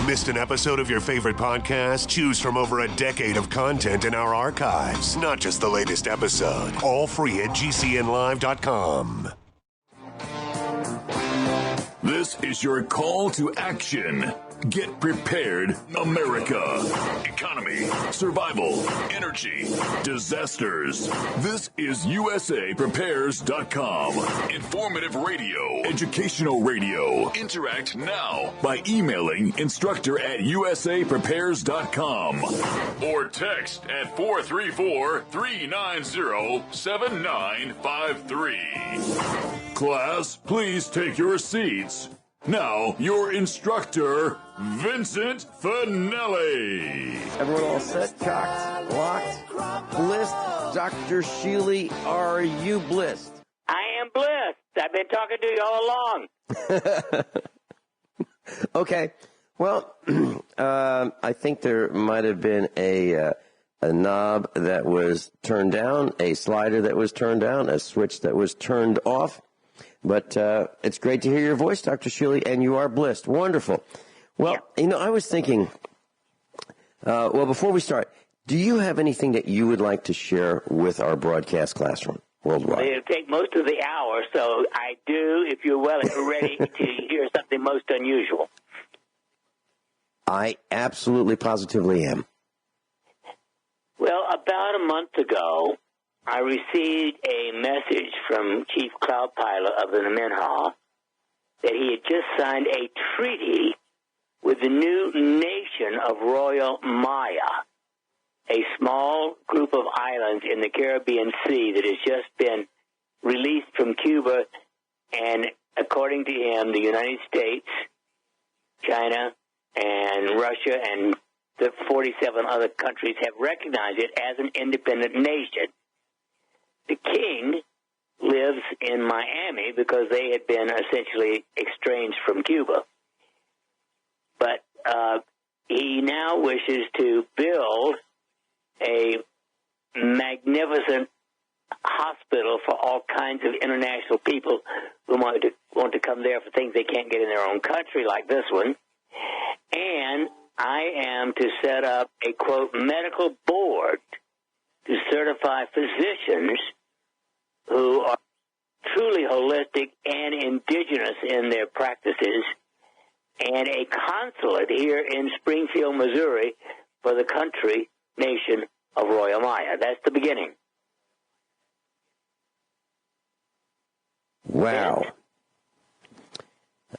Missed an episode of your favorite podcast? Choose from over a decade of content in our archives, not just the latest episode. All free at GCNlive.com. This is your call to action. Get prepared, America. Economy, survival, energy, disasters. This is USAPrepares.com. Informative radio, educational radio. Interact now by emailing instructor@USAPrepares.com or text at 434-390-7953. Class, please take your seats. Now, your instructor, Vincent Finelli. Everyone all set, cocked, locked, blissed? Dr. Shealy, are you blissed? I am blissed. I've been talking to you all along. Okay. Well, I think there might have been a knob that was turned down, a slider that was turned down, a switch that was turned off. But it's great to hear your voice, Dr. Shealy, and you are blissed. Wonderful. Well, I was thinking, before we start, do you have anything that you would like to share with our broadcast classroom worldwide? It'll take most of the hour, so I do, if you're ready to hear something most unusual. I absolutely, positively am. Well, about a month ago, I received a message from Chief Cloud Pilot of the Minha that he had just signed a treaty with the new nation of Royal Maya, a small group of islands in the Caribbean Sea that has just been released from Cuba. And according to him, the United States, China, and Russia, and the 47 other countries have recognized it as an independent nation. The king lives in Miami because they had been essentially estranged from Cuba. But he now wishes to build a magnificent hospital for all kinds of international people who want to come there for things they can't get in their own country, like this one. And I am to set up a, quote, medical board to certify physicians who are truly holistic and indigenous in their practices, and a consulate here in Springfield, Missouri, for the country nation of Royal Maya. That's the beginning. Wow.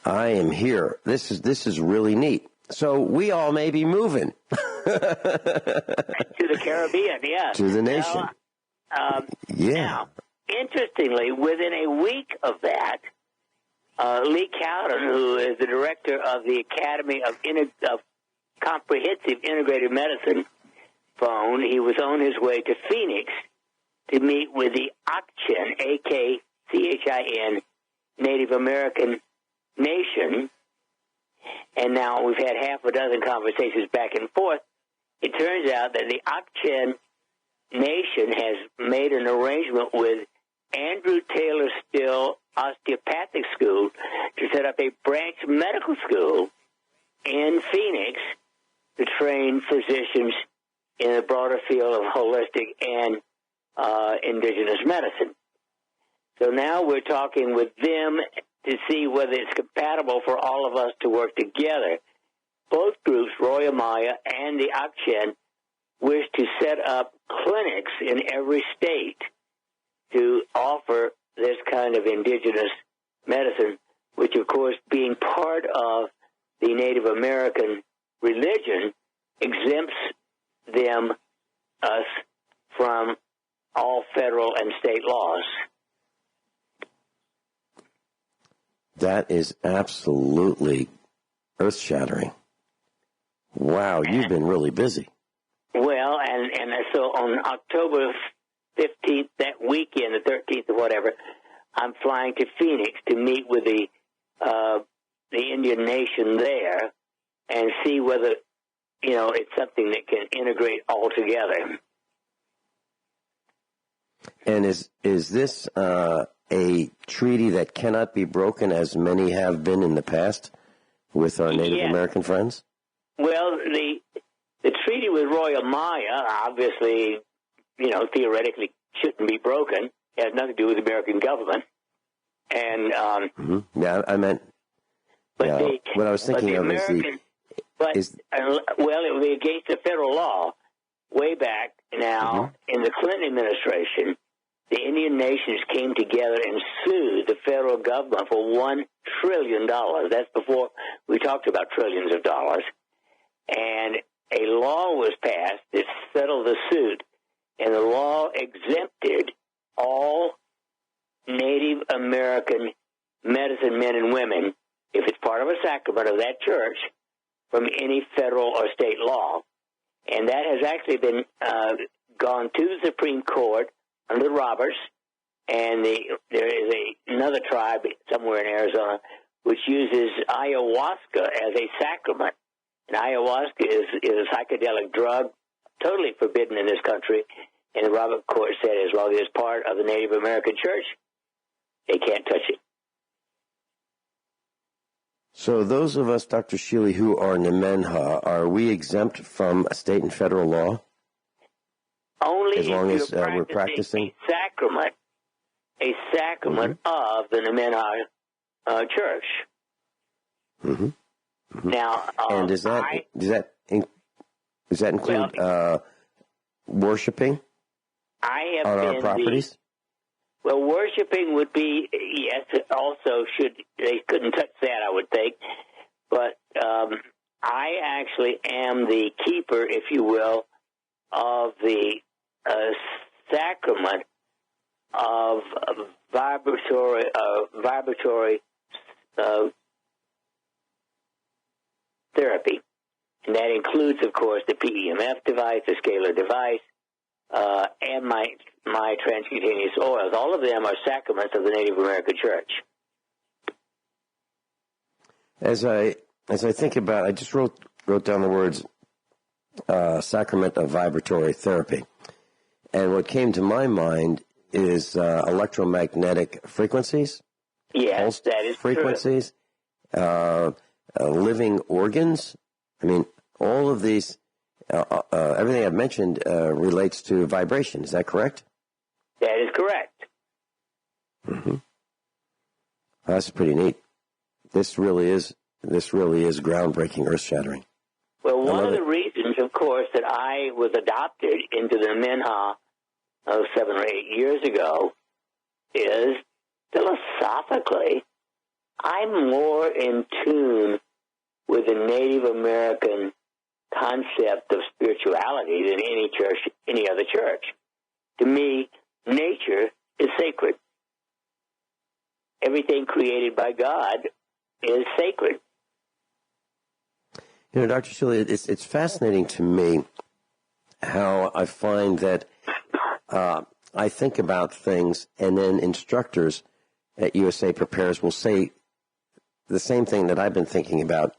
I am here. This is really neat. So we all may be moving. To the Caribbean, yeah. To the nation. Now, interestingly, within a week of that, Lee Cowden, who is the director of the Academy of Comprehensive Integrated Medicine, phoned. He was on his way to Phoenix to meet with the Akchin, A-K-C-H-I-N, Native American nation. And now we've had half a dozen conversations back and forth. It turns out that the Akchin nation has made an arrangement with Andrew Taylor Still Osteopathic School to set up a branch medical school in Phoenix to train physicians in the broader field of holistic and indigenous medicine. So now we're talking with them to see whether it's compatible for all of us to work together. Both groups, Royal Maya and the Akchin, wish to set up clinics in every state to offer this kind of indigenous medicine, which, of course, being part of the Native American religion, exempts us from all federal and state laws. That is absolutely earth-shattering. Wow, you've been really busy. Well, and so on October 15th, that weekend, the 13th or whatever, I'm flying to Phoenix to meet with the Indian nation there and see whether, it's something that can integrate all together. And is this a treaty that cannot be broken, as many have been in the past with our Native American friends? Well, the treaty with Royal Maya, obviously, theoretically shouldn't be broken. It has nothing to do with the American government. And yeah, I meant. What I was thinking of is it would be against the federal law. Way back now in the Clinton administration, the Indian nations came together and sued the federal government for $1 trillion. That's before we talked about trillions of dollars. And a law was passed that settled the suit, and the law exempted all Native American medicine men and women, if it's part of a sacrament of that church, from any federal or state law. And that has actually been gone to the Supreme Court under Roberts, and there is another tribe somewhere in Arizona which uses ayahuasca as a sacrament. And ayahuasca is a psychedelic drug, totally forbidden in this country. And the Robert Court said as long as it's part of the Native American church, they can't touch it. So those of us, Dr. Shealy, who are Nemenhah, are we exempt from state and federal law? Only as long if as we're practicing a sacrament of the Nemenhah church. Now, and does that include worshiping I have on been our properties? Well, worshiping would be, yes, also they couldn't touch that, I would think. But I actually am the keeper, if you will, of the sacrament of vibratory therapy. And that includes, of course, the PEMF device, the scalar device, and my transcutaneous oils. All of them are sacraments of the Native American Church. As I think about, I just wrote down the words sacrament of vibratory therapy, and what came to my mind is electromagnetic frequencies. Yes, that is frequencies, living organs. I mean, all of these. Everything I've mentioned relates to vibration. Is that correct? That is correct. That's pretty neat. This really is groundbreaking, earth-shattering. Well, one of the reasons, of course, that I was adopted into the Nemenhah 7 or 8 years ago is philosophically, I'm more in tune with the Native American concept of spirituality than any other church. To me, nature is sacred. Everything created by God is sacred. You know, Dr. Shealy, it's fascinating to me how I find that I think about things, and then instructors at USA Prepares will say the same thing that I've been thinking about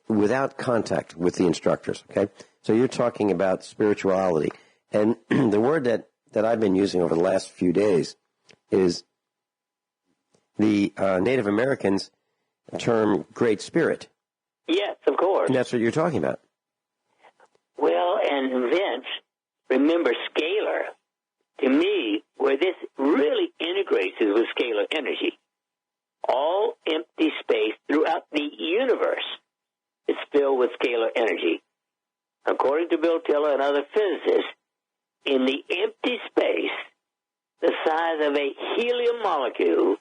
without contact with the instructors, okay? So you're talking about spirituality. And the word that I've been using over the last few days is the Native Americans term Great Spirit. Yes, of course. And that's what you're talking about. Well, and Vince, remember scalar. To me, where this really integrates is with scalar energy. All empty space throughout the universe is filled with scalar energy. According to Bill Tiller and other physicists, in the empty space, the size of a helium molecule,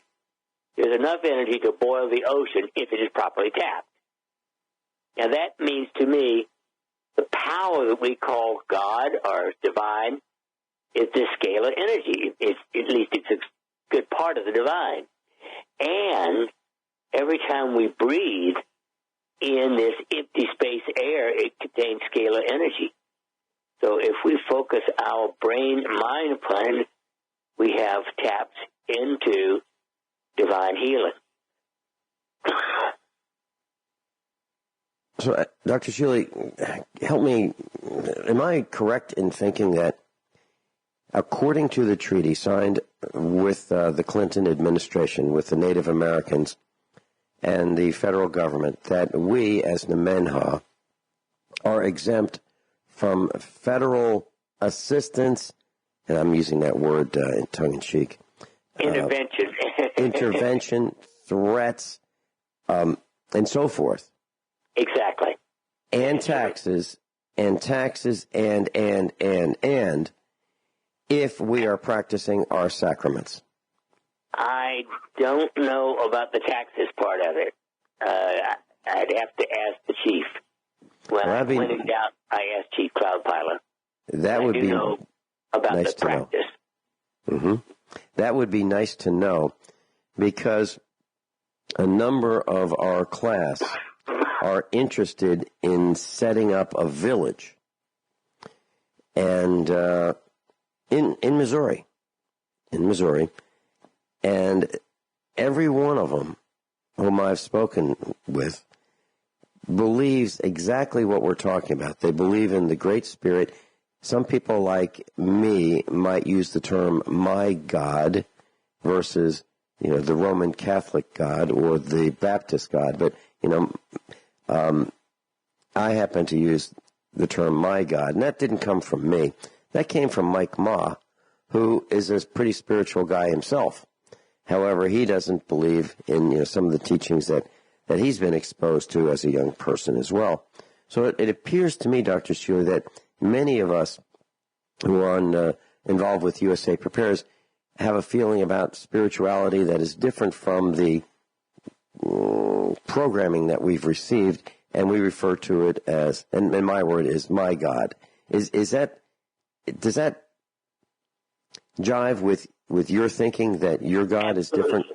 there's enough energy to boil the ocean if it is properly tapped. Now that means to me, the power that we call God or divine is this scalar energy. At least it's a good part of the divine. And every time we breathe in this empty space air, it contains scalar energy. So if we focus our brain-mind plan, we have tapped into divine healing. So, Dr. Shealy, help me. Am I correct in thinking that according to the treaty signed with the Clinton administration, with the Native Americans, and the federal government that we, as Nemenhah, are exempt from federal assistance, and I'm using that word in tongue-in-cheek. Intervention. Intervention, threats, and so forth. Exactly. And taxes, and if we are practicing our sacraments. I don't know about the taxes part of it. I'd have to ask the chief. When I went in doubt, I asked Chief Cloud Pilot. That would be know about nice the to practice. know. Mm-hmm. That would be nice to know, because a number of our class are interested in setting up a village, and in Missouri, and every one of them whom I've spoken with believes exactly what we're talking about. They believe in the Great Spirit. Some people like me might use the term "my God" versus, the Roman Catholic God or the Baptist God. But, I happen to use the term "my God," and that didn't come from me. That came from Mike Ma, who is a pretty spiritual guy himself. However, he doesn't believe in some of the teachings that he's been exposed to as a young person as well. So it appears to me, Dr. Shealy, that many of us who are involved with USA Prepares have a feeling about spirituality that is different from the programming that we've received, and we refer to it as, and my word is "my God." Does that jive with your thinking that your God is different?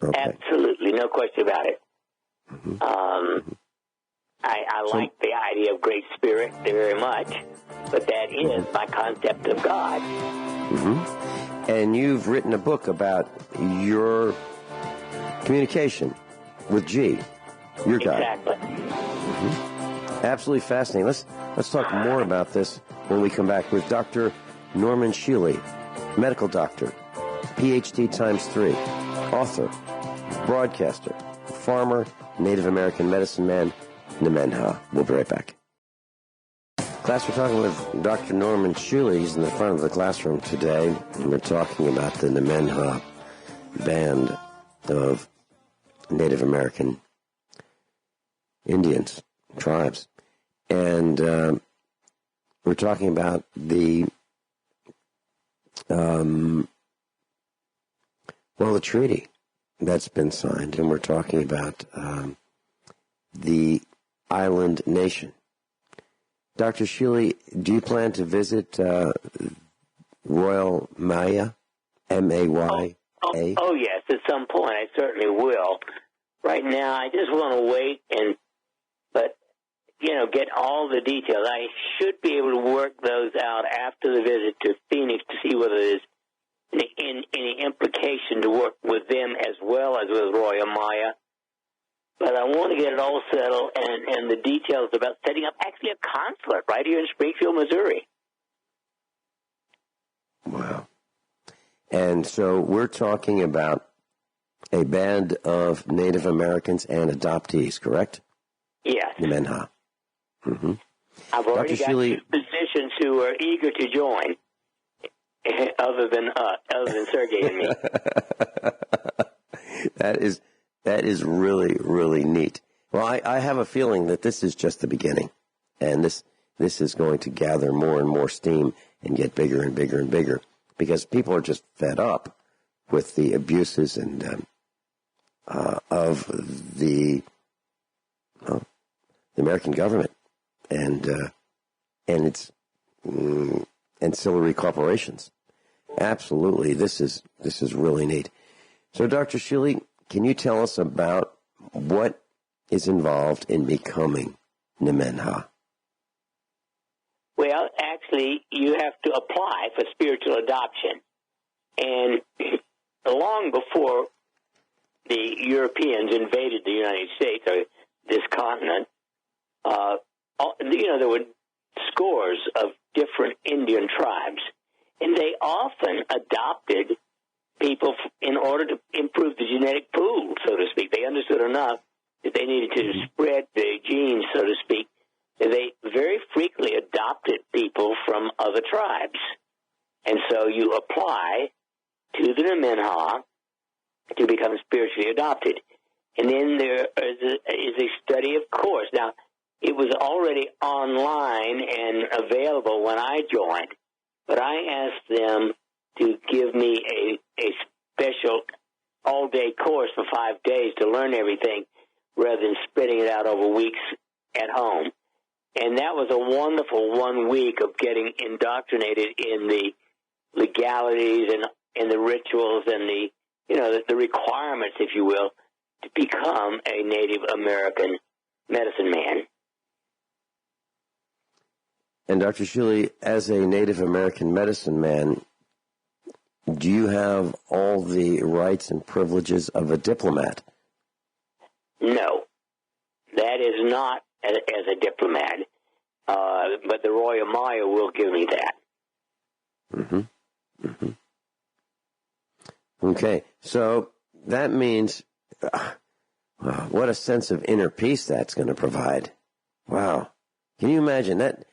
Okay. Absolutely, no question about it. Mm-hmm. I like the idea of Great Spirit very much, but that is my concept of God. Mm-hmm. And you've written a book about your communication with G, your God. Exactly. Mm-hmm. Absolutely fascinating. Let's talk more about this when we come back with Dr. Norman Shealy, medical doctor, PhD ×3, author, broadcaster, farmer, Native American medicine man, Nemenhah. We'll be right back. Class, we're talking with Dr. Norman Shealy. He's in the front of the classroom today, and we're talking about the Nemenhah band of Native American Indians, tribes. And we're talking about the treaty that's been signed, and we're talking about the island nation. Dr. Shealy, do you plan to visit Royal Maya, Maya? Oh, yes, at some point I certainly will. Right now, I just want to wait but get all the details. I should be able to work those out after the visit to Phoenix to see whether there's any implication to work with them as well as with Royal Maya. But I want to get it all settled and the details about setting up actually a consulate right here in Springfield, Missouri. Wow. And so we're talking about a band of Native Americans and adoptees, correct? Yes. Nemenhah. Mm-hmm. I've already got two physicians who are eager to join, other than Sergey and me. That is really, really neat. Well, I have a feeling that this is just the beginning, and this is going to gather more and more steam and get bigger and bigger and bigger, because people are just fed up with the abuses and of the American government and its ancillary corporations. Absolutely, this is really neat. So, Dr. Shealy, can you tell us about what is involved in becoming Nemenhah? Well, actually, you have to apply for spiritual adoption. And long before the Europeans invaded the United States, or this continent, there were scores of different Indian tribes, and they often adopted people in order to improve the genetic pool, so to speak. They understood enough that they needed to spread the genes, so to speak. And they very frequently adopted people from other tribes. And so you apply to the Nemenhah to become spiritually adopted. And then there is a study of course. Now, it was already online and available when I joined, but I asked them to give me a special all-day course for 5 days to learn everything rather than spreading it out over weeks at home. And that was a wonderful 1 week of getting indoctrinated in the legalities and the rituals and the requirements, if you will, to become a Native American medicine man. And Dr. Shealy, as a Native American medicine man, do you have all the rights and privileges of a diplomat? No, that is not as a diplomat, but the Royal Maya will give me that. Mm-hmm. Mm-hmm. Okay, so that means, what a sense of inner peace that's going to provide. Wow. Can you imagine that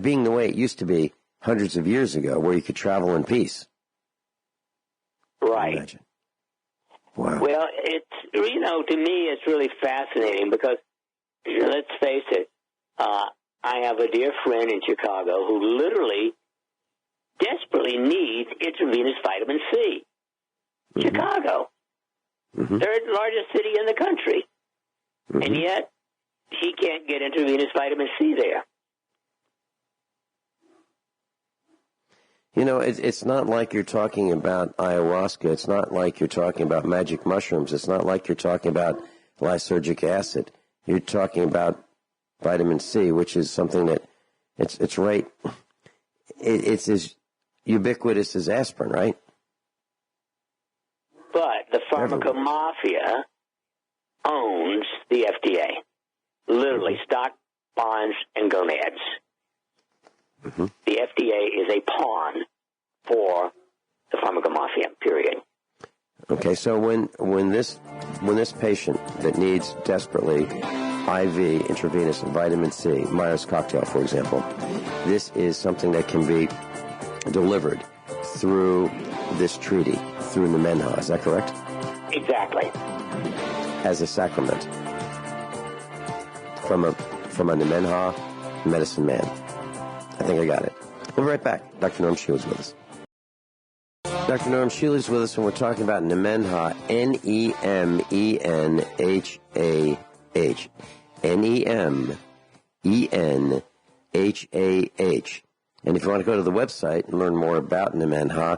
being the way it used to be hundreds of years ago, where you could travel in peace? Right. Imagine. Wow. Well, it's, to me, it's really fascinating because, let's face it, I have a dear friend in Chicago who literally desperately needs intravenous vitamin C. Mm-hmm. Chicago, third largest city in the country, and yet he can't get intravenous vitamin C there. It's not like you're talking about ayahuasca. It's not like you're talking about magic mushrooms. It's not like you're talking about lysergic acid. You're talking about vitamin C, which is something that it's right. It's as ubiquitous as aspirin, right? But the pharmacomafia owns the FDA, literally stock, bonds, and gonads. The FDA is a pawn for the pharmacomafia, period. Okay, so when this patient that needs desperately IV intravenous vitamin C, Myers cocktail, for example, this is something that can be delivered through this treaty, through the Nemenhah, is that correct? Exactly. As a sacrament from a Nemenhah medicine man. I think I got it. We'll be right back. Dr. Norm Shealy's with us. Dr. Norm Shealy's with us, and we're talking about Nemenhah, Nemenhah. Nemenhah. And if you want to go to the website and learn more about Nemenhah,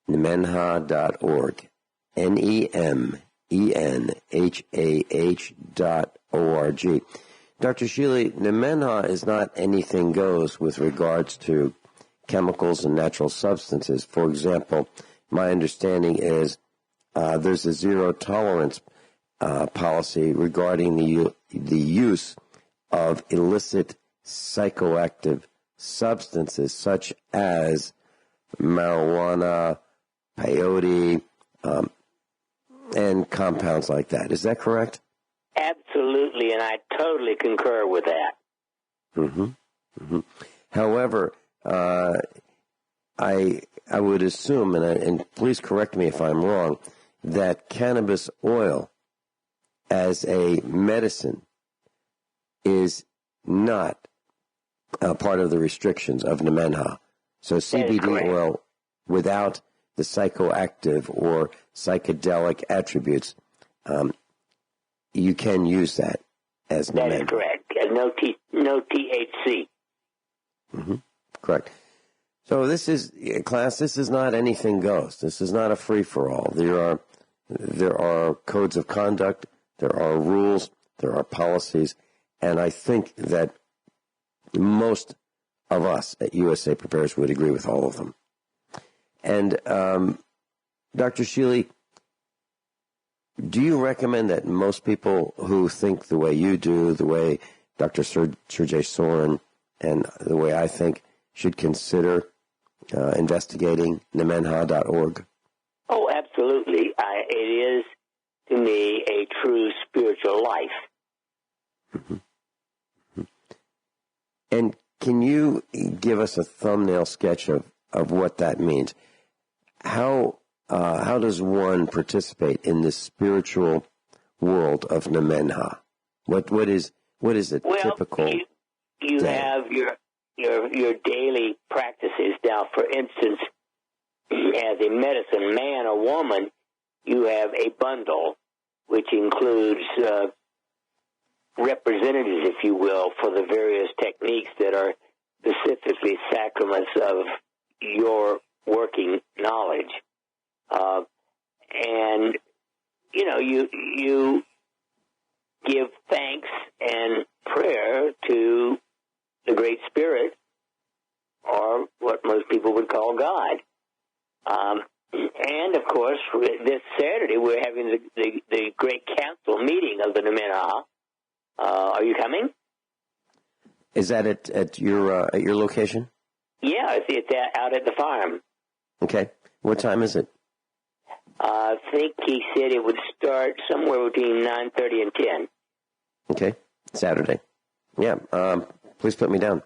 Nemenhah.org. Nemenhah.org. Dr. Shealy, Nemenhah is not anything goes with regards to chemicals and natural substances. For example, my understanding is there's a zero tolerance policy regarding the use of illicit psychoactive substances such as marijuana, peyote, and compounds like that. Is that correct? Absolutely, and I totally concur with that. However, I would assume, and please correct me if I'm wrong, that cannabis oil as a medicine is not part of the restrictions of Nemenhah. So CBD oil without the psychoactive or psychedelic attributes, you can use that as Nemenhah. That is correct. No THC. Correct. So this is not anything goes. This is not a free-for-all. There are codes of conduct, there are rules, there are policies, and I think that most of us at USA Prepares would agree with all of them. And Dr. Shealy, do you recommend that most people who think the way you do, the way Dr. Sergey Sorin, and the way I think, should consider investigating Nemenhah.org? Oh, absolutely. It is, to me, a true spiritual life. Mm-hmm. And can you give us a thumbnail sketch of what that means? How does one participate in this spiritual world of Nemenhah? What is a typical you day? have your daily practices. Now, for instance, as a medicine man or woman, you have a bundle which includes representatives, if you will, for the various techniques that are specifically sacraments of your working knowledge. And, you give thanks and prayer to the Great Spirit, or what most people would call God. And, of course, this Saturday we're having the Great Council meeting of the Nemenhah. Are you coming? Is that at your location? Yeah, it's out at the farm. Okay. What time is it? I think he said it would start somewhere between 9:30 and 10. Okay. Saturday. Yeah. Please put me down.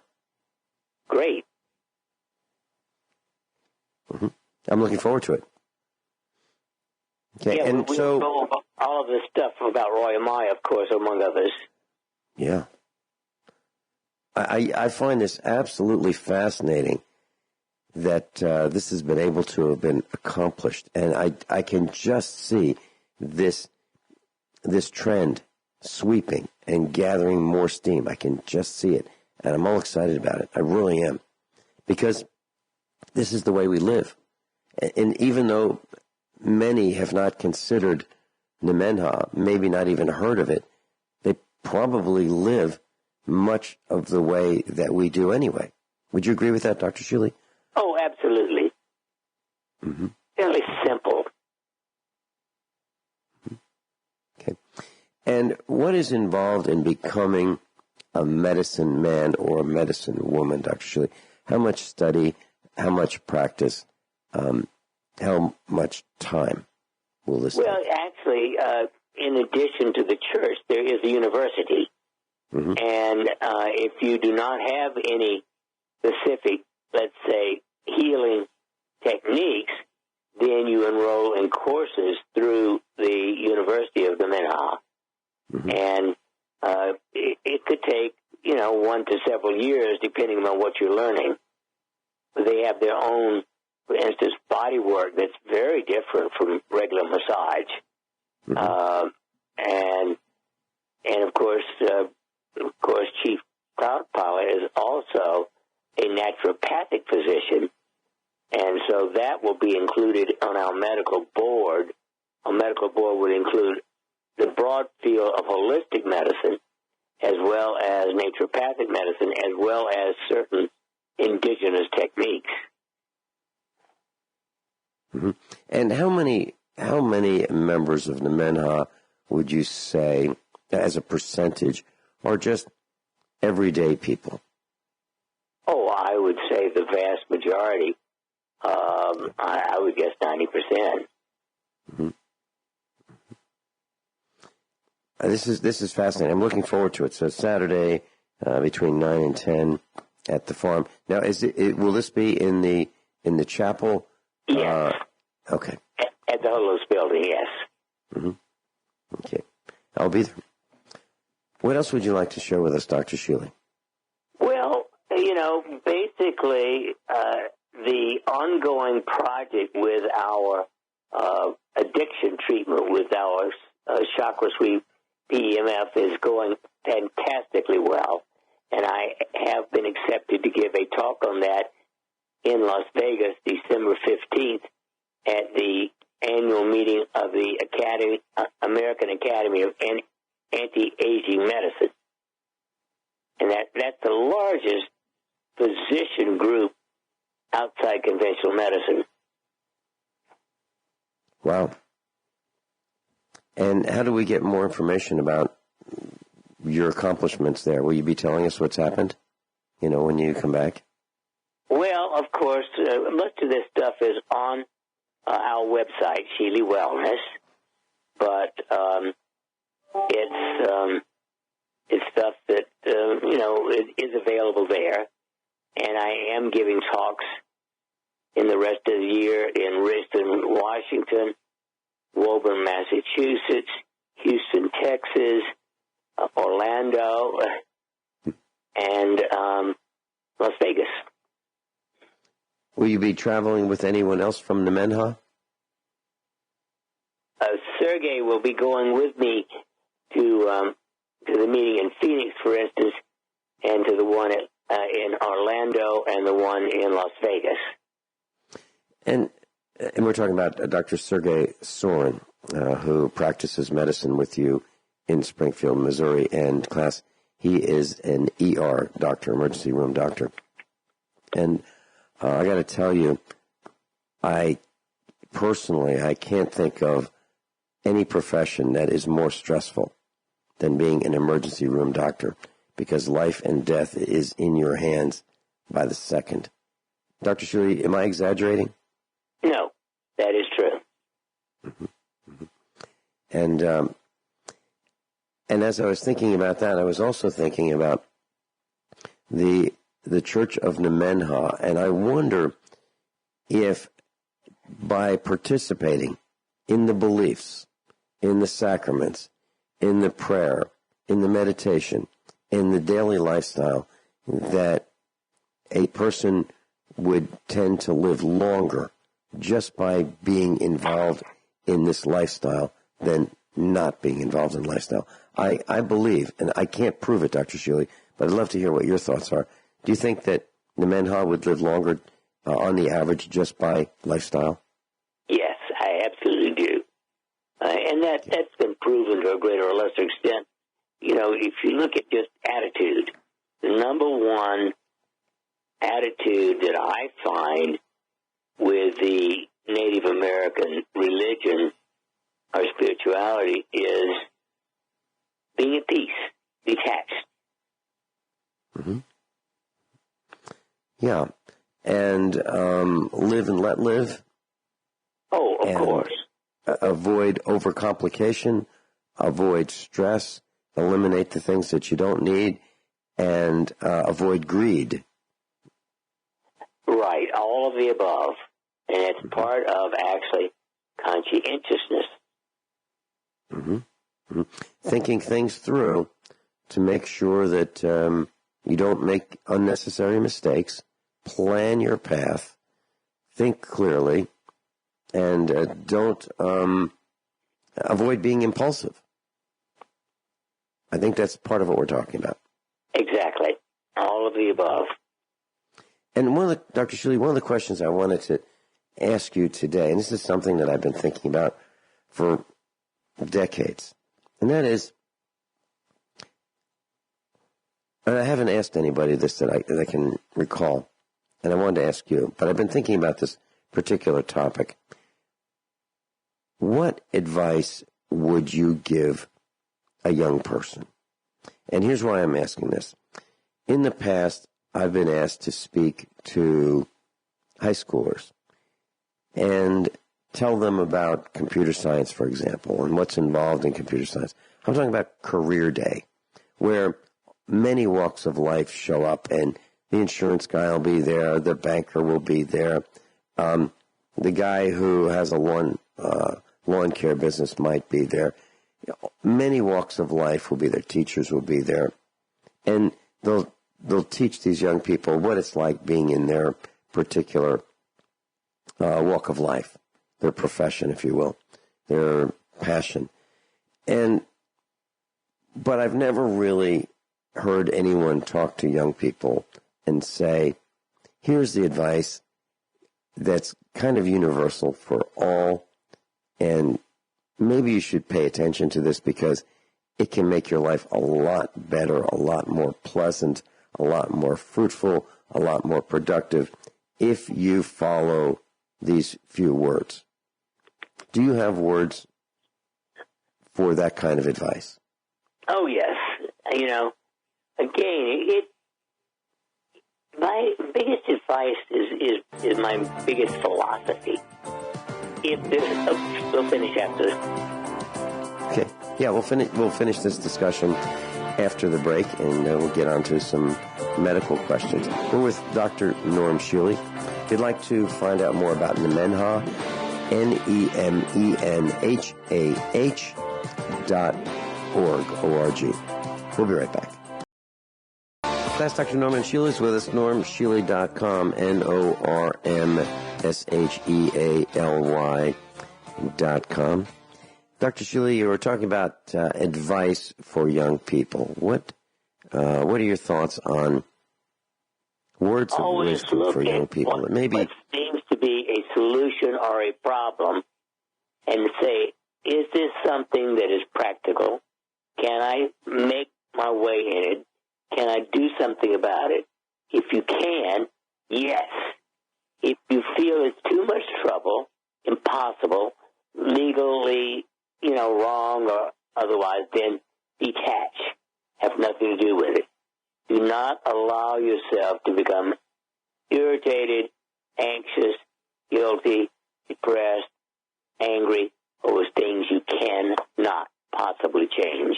Great. Mm-hmm. I'm looking forward to it. Okay. Yeah, and we so know all of this stuff about Roy Maya, of course, among others. Yeah. I find this absolutely fascinating that this has been able to have been accomplished. And I can just see this trend sweeping and gathering more steam. I can just see it. And I'm all excited about it. I really am. Because this is the way we live. And even though many have not considered Nemenhah, maybe not even heard of it, they probably live much of the way that we do anyway. Would you agree with that, Dr. Shealy? Oh, absolutely. Mm-hmm. Fairly simple. Okay. And what is involved in becoming a medicine man or a medicine woman, Dr. Shealy? How much study, how much practice, how much time will this take? Well, actually, in addition to the church, there is a university. Mm-hmm. And if you do not have any specific, let's say, healing techniques, then you enroll in courses through the University of Nemenhah. Mm-hmm. And it could take, 1 to several years, depending on what you're learning. They have their own, for instance, body work that's very different from regular massage. Mm-hmm. And of course, Chief Cloudpilot is also a naturopathic physician, and so that will be included on our medical board. Our medical board would include the broad field of holistic medicine, as well as naturopathic medicine, as well as certain indigenous techniques. Mm-hmm. And how many members of Nemenhah would you say, as a percentage, are just everyday people? Oh, I would say the vast majority. I would guess 90%. Mm-hmm. This is fascinating. I'm looking forward to it. So Saturday, between 9 and 10 at the farm. Now, will this be in the chapel? Yes. Okay. At the Holos building, yes. Mm-hmm. Okay. I'll be there. What else would you like to share with us, Dr. Shealy? Well, basically, the ongoing project with our addiction treatment with our chakra sweep PEMF is going fantastically well. And I have been accepted to give a talk on that in Las Vegas, December 15th, at the annual meeting of the American Academy of Anti-Aging Medicine. And that's the largest physician group outside conventional medicine. Wow. And how do we get more information about your accomplishments there? Will you be telling us what's happened, when you come back? Well, of course, much of this stuff is on our website, Shealy Wellness, but it's stuff that, is available there. And I am giving talks in the rest of the year in Riston, Washington, Woburn, Massachusetts, Houston, Texas, Orlando, and Las Vegas. Will you be traveling with anyone else from the Menha? Sergey will be going with me to the meeting in Phoenix, for instance, and to the one in Orlando and the one in Las Vegas. And we're talking about Dr. Sergey Sorin, who practices medicine with you in Springfield, Missouri, and class. He is an ER doctor, emergency room doctor. And I got to tell you, I can't think of any profession that is more stressful than being an emergency room doctor, because life and death is in your hands by the second. Dr. Shealy, am I exaggerating? No, that is true. Mm-hmm. Mm-hmm. And as I was thinking about that, I was also thinking about the Church of Nemenhah, and I wonder if by participating in the beliefs, in the sacraments, in the prayer, in the meditation, in the daily lifestyle, that a person would tend to live longer just by being involved in this lifestyle than not being involved in lifestyle. I believe, and I can't prove it, Dr. Shealy, but I'd love to hear what your thoughts are. Do you think that the Menha would live longer on the average just by lifestyle? Yes, I absolutely do. And that's been proven to a greater or lesser extent. If you look at just attitude, the number one attitude that I find with the Native American religion or spirituality is being at peace, detached. Mm-hmm. Yeah. And live and let live. Oh, of course. Avoid overcomplication, avoid stress, eliminate the things that you don't need, and avoid greed. Right, all of the above. And it's part of, actually, conscientiousness. Mm-hmm. Mm-hmm. Thinking things through to make sure that you don't make unnecessary mistakes, plan your path, think clearly, and don't avoid being impulsive. I think that's part of what we're talking about. Exactly. All of the above. And Dr. Shealy, one of the questions I wanted to ask you today, and this is something that I've been thinking about for decades, and that is, and I haven't asked anybody this that I can recall, and I wanted to ask you, but I've been thinking about this particular topic. What advice would you give a young person? And here's why I'm asking this. In the past, I've been asked to speak to high schoolers and tell them about computer science, for example, and what's involved in computer science. I'm talking about career day, where many walks of life show up, and the insurance guy will be there, the banker will be there, the guy who has a lawn care business might be there. Many walks of life will be there. Teachers will be there, and they'll teach these young people what it's like being in their particular walk of life, their profession, if you will, their passion. But I've never really heard anyone talk to young people and say, here's the advice that's kind of universal for all, and maybe you should pay attention to this because it can make your life a lot better, a lot more pleasant, a lot more fruitful, a lot more productive if you follow these few words. Do you have words for that kind of advice? Oh, yes. Again, my biggest advice is my biggest philosophy. if there's, we'll finish after this. Okay. Yeah, we'll finish this discussion after the break, and we'll get on to some medical questions. We're with Dr. Norm Shealy. If you'd like to find out more about Nemenhah, NEMENHAH.org, O-R-G. We'll be right back. That's Dr. Norman Shealy is with us, normshealy.com, NORMSHEALY.com. Dr. Shealy, you were talking about advice for young people. What are your thoughts on words of wisdom for young people? What seems to be a solution or a problem, and say, is this something that is practical? Can I make my way in it? Can I do something about it? If you can, yes. If you feel it's too much trouble, impossible, legally, wrong or otherwise, then detach. Have nothing to do with it. Do not allow yourself to become irritated, anxious, guilty, depressed, angry over things you cannot possibly change.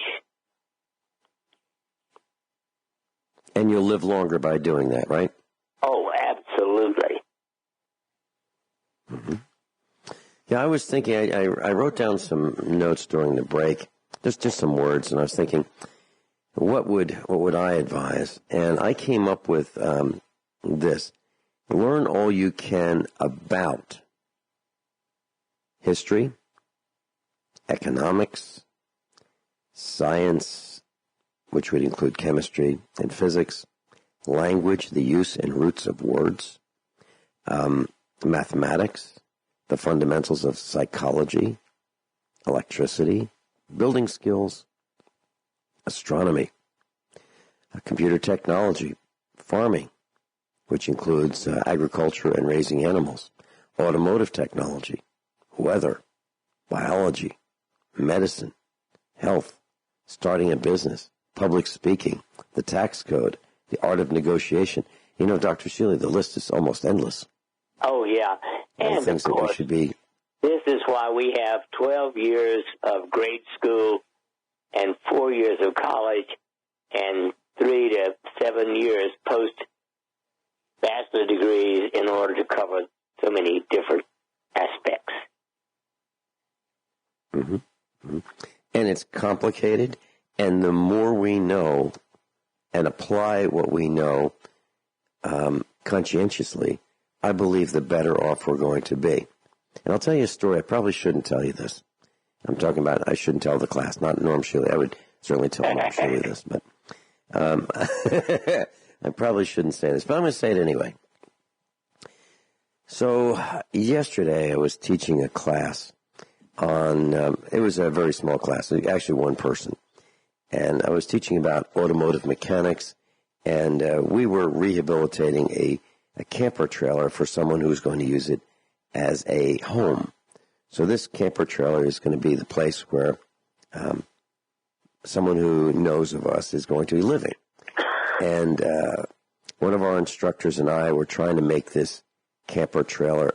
And you'll live longer by doing that, right? Oh, absolutely. Mm-hmm. Yeah, I was thinking, I wrote down some notes during the break, just some words, and I was thinking, what would I advise? And I came up with this. Learn all you can about history, economics, science, which would include chemistry and physics, language, the use and roots of words, mathematics, the fundamentals of psychology, electricity, building skills, astronomy, computer technology, farming, which includes agriculture and raising animals, automotive technology, weather, biology, medicine, health, starting a business, public speaking, the tax code, the art of negotiation. Dr. Shealy, the list is almost endless. Oh, yeah. And things of course, that we should be. This is why we have 12 years of grade school and 4 years of college and 3 to 7 years post-bachelor degrees in order to cover so many different aspects. Mm-hmm. Mm-hmm. And it's complicated, and the more we know and apply what we know conscientiously, I believe the better off we're going to be. And I'll tell you a story. I probably shouldn't tell you this. I'm talking about I shouldn't tell the class, not Norm Shealy. I would certainly tell Norm Shealy this, but I probably shouldn't say this, but I'm going to say it anyway. So yesterday I was teaching a class on, it was a very small class, actually one person, and I was teaching about automotive mechanics, and we were rehabilitating a camper trailer for someone who was going to use it as a home. So this camper trailer is going to be the place where someone who knows of us is going to be living. And one of our instructors and I were trying to make this camper trailer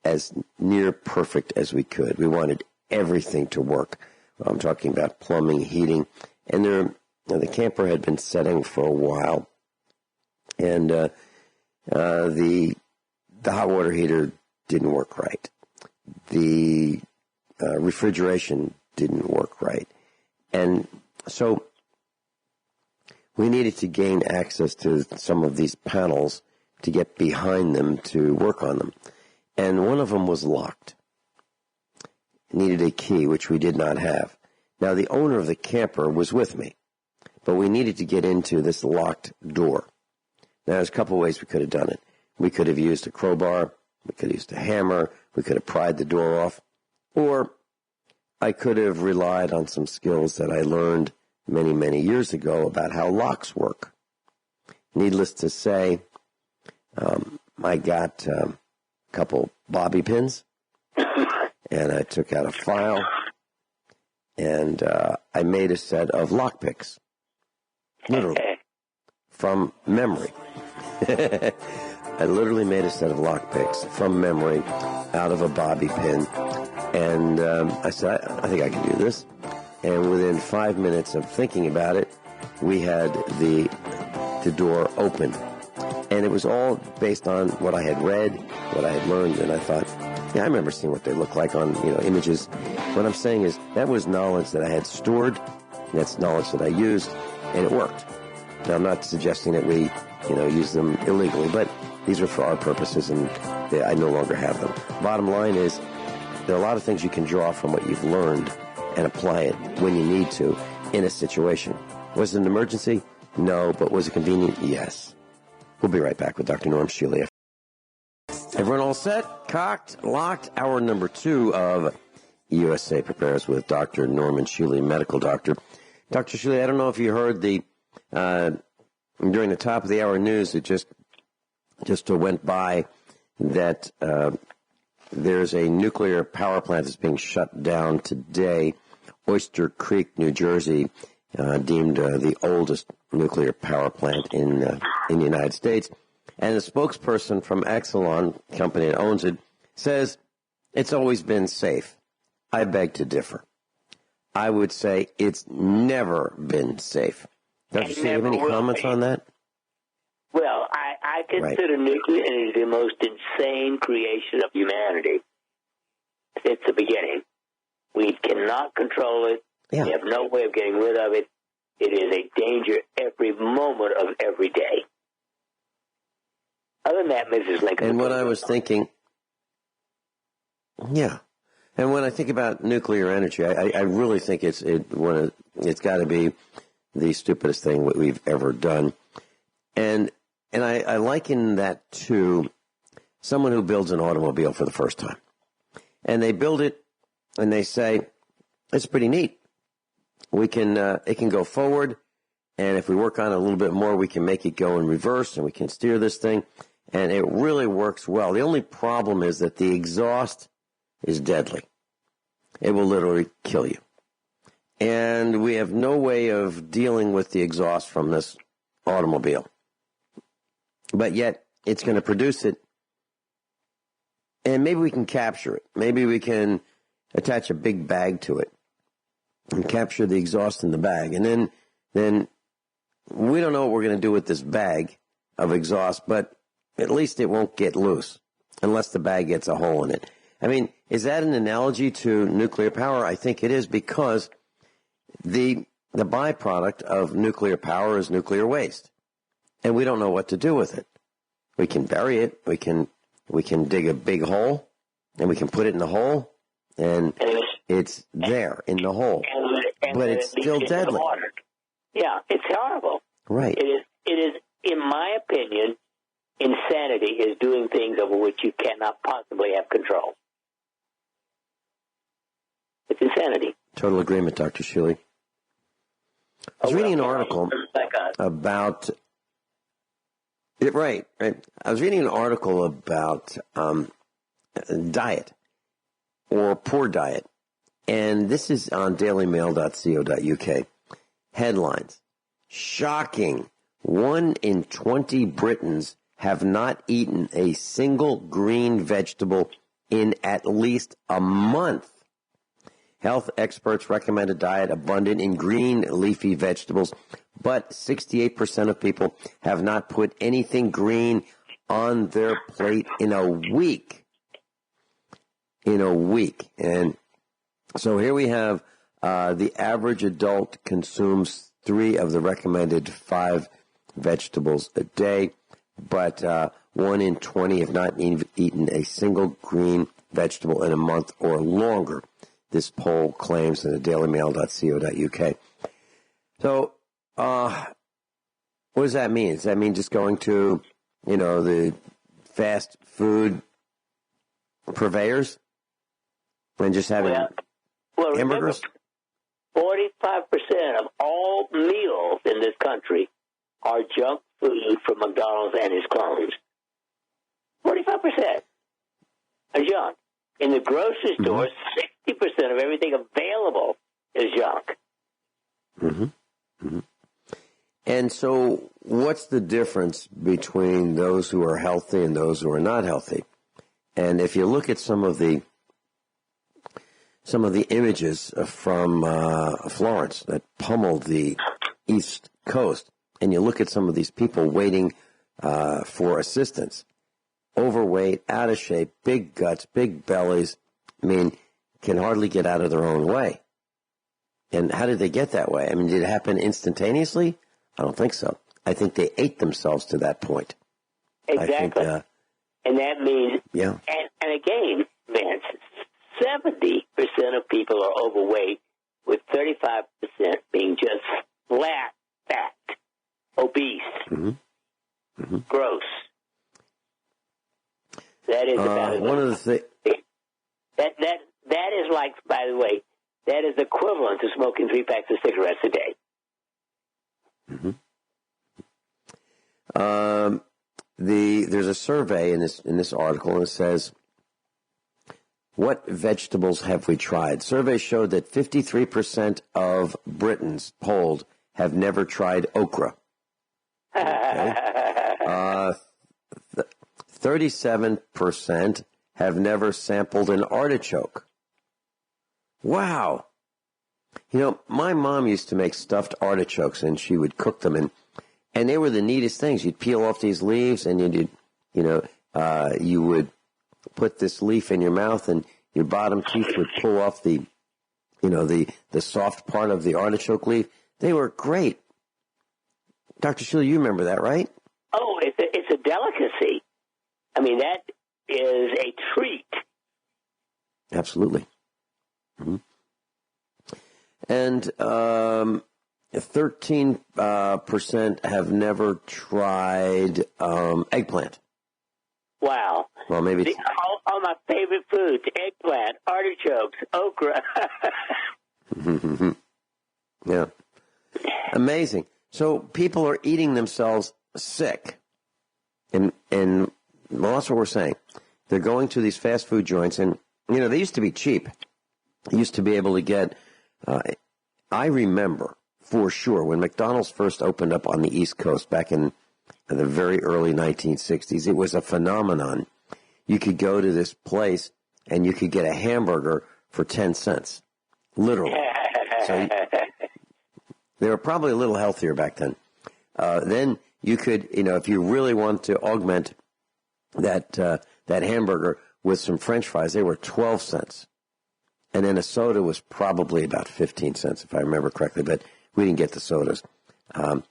as near perfect as we could. We wanted everything to work. I'm talking about plumbing, heating, and the camper had been setting for a while, and the hot water heater didn't work right. The refrigeration didn't work right. And so we needed to gain access to some of these panels to get behind them to work on them. And one of them was locked. It needed a key, which we did not have. Now, the owner of the camper was with me, but we needed to get into this locked door. Now, there's a couple of ways we could have done it. We could have used a crowbar, we could have used a hammer, we could have pried the door off, or I could have relied on some skills that I learned many, many years ago about how locks work. Needless to say, I got a couple bobby pins, and I took out a file, and I made a set of lockpicks, literally, from memory. I literally made a set of lockpicks from memory, out of a bobby pin. And I said, I think I can do this. And within 5 minutes of thinking about it, we had the door open. And it was all based on what I had read, what I had learned, and I thought, yeah, I remember seeing what they look like on, images. What I'm saying is that was knowledge that I had stored, that's knowledge that I used, and it worked. Now, I'm not suggesting that we, use them illegally, but these are for our purposes, and I no longer have them. Bottom line is, there are a lot of things you can draw from what you've learned and apply it when you need to in a situation. Was it an emergency? No, but was it convenient? Yes. We'll be right back with Dr. Norm Shealy. Everyone all set? Cocked? Locked? Hour number 2 of USA Prepares with Dr. Norman Shealy, medical doctor. Dr. Shealy, I don't know if you heard during the top of the hour news, it just went by that there's a nuclear power plant that's being shut down today. Oyster Creek, New Jersey, deemed the oldest nuclear power plant in the United States. And the spokesperson from Exelon, company that owns it, says it's always been safe. I beg to differ. I would say it's never been safe. Dr. Shealy, have any comments on that? Well, I consider nuclear energy the most insane creation of humanity since the beginning. We cannot control it. Yeah. We have no way of getting rid of it. It is a danger every moment of every day. Other than that, Mrs. Lincoln. And what I was thinking, yeah. And when I think about nuclear energy, I really think it's got to be the stupidest thing that we've ever done. And I liken that to someone who builds an automobile for the first time. And they build it, and they say, it's pretty neat. It can go forward, and if we work on it a little bit more, we can make it go in reverse, and we can steer this thing, and it really works well. The only problem is that the exhaust is deadly. It will literally kill you. And we have no way of dealing with the exhaust from this automobile. But yet, it's going to produce it, and maybe we can capture it. Maybe we can attach a big bag to it and capture the exhaust in the bag. And then we don't know what we're going to do with this bag of exhaust, but at least it won't get loose unless the bag gets a hole in it. I mean, is that an analogy to nuclear power? I think it is, because the byproduct of nuclear power is nuclear waste, and we don't know what to do with it. We can bury it. We can dig a big hole, and we can put it in the hole, and it's there in the hole, but it's still deadly. Yeah, it's horrible. Right. It is, in my opinion, insanity is doing things over which you cannot possibly have control. It's insanity. Total agreement, Dr. Shealy. I was reading an article about it. Right. I was reading an article about diet or poor diet, and this is on dailymail.co.uk. Headlines: shocking. 1 in 20 Britons have not eaten a single green vegetable in at least a month. Health experts recommend a diet abundant in green leafy vegetables, but 68% of people have not put anything green on their plate in a week. And so here we have the average adult consumes 3 of the recommended 5 vegetables a day, but 1 in 20 have not eaten a single green vegetable in a month or longer. This poll claims in the dailymail.co.uk. So, what does that mean? Does that mean just going to, the fast food purveyors and just having hamburgers? Remember, 45% of all meals in this country are junk food from McDonald's and its clones. 45% are junk. In the grocery store, 60% of everything available is junk. And so what's the difference between those who are healthy and those who are not healthy? And if you look at some of the images from Florence that pummeled the East Coast, and you look at some of these people waiting for assistance, overweight, out of shape, big guts, big bellies, I mean, can hardly get out of their own way. And how did they get that way? I mean, did it happen instantaneously? I don't think so. I think they ate themselves to that point. Exactly. And that means, yeah. And again, Vince, 70% of people are overweight, with 35% being just flat fat, obese, gross. That is about one of the things. That is like, by the way, that is equivalent to smoking 3 packs of cigarettes a day. There's a survey in this article, and it says, what vegetables have we tried? Survey showed that 53% of Britons polled have never tried okra. Okay. 37% have never sampled an artichoke. Wow. You know, my mom used to make stuffed artichokes, and she would cook them, and they were the neatest things. You'd peel off these leaves, and you would put this leaf in your mouth, and your bottom teeth would pull off the soft part of the artichoke leaf. They were great. Dr. Shealy, you remember that, right? Oh, it's a delicacy. I mean, that is a treat. Absolutely. And 13% have never tried eggplant. Wow. Well, maybe all my favorite foods: eggplant, artichokes, okra. Yeah. Amazing. So people are eating themselves sick. And well, that's what we're saying. They're going to these fast food joints, and, they used to be cheap. You used to be able to get, I remember for sure when McDonald's first opened up on the East Coast back in the very early 1960s, it was a phenomenon. You could go to this place and you could get a hamburger for 10 cents, literally. So they were probably a little healthier back then. Then you could, if you really want to augment that hamburger with some French fries, they were 12 cents. And then a soda was probably about 15 cents, if I remember correctly, but we didn't get the sodas. So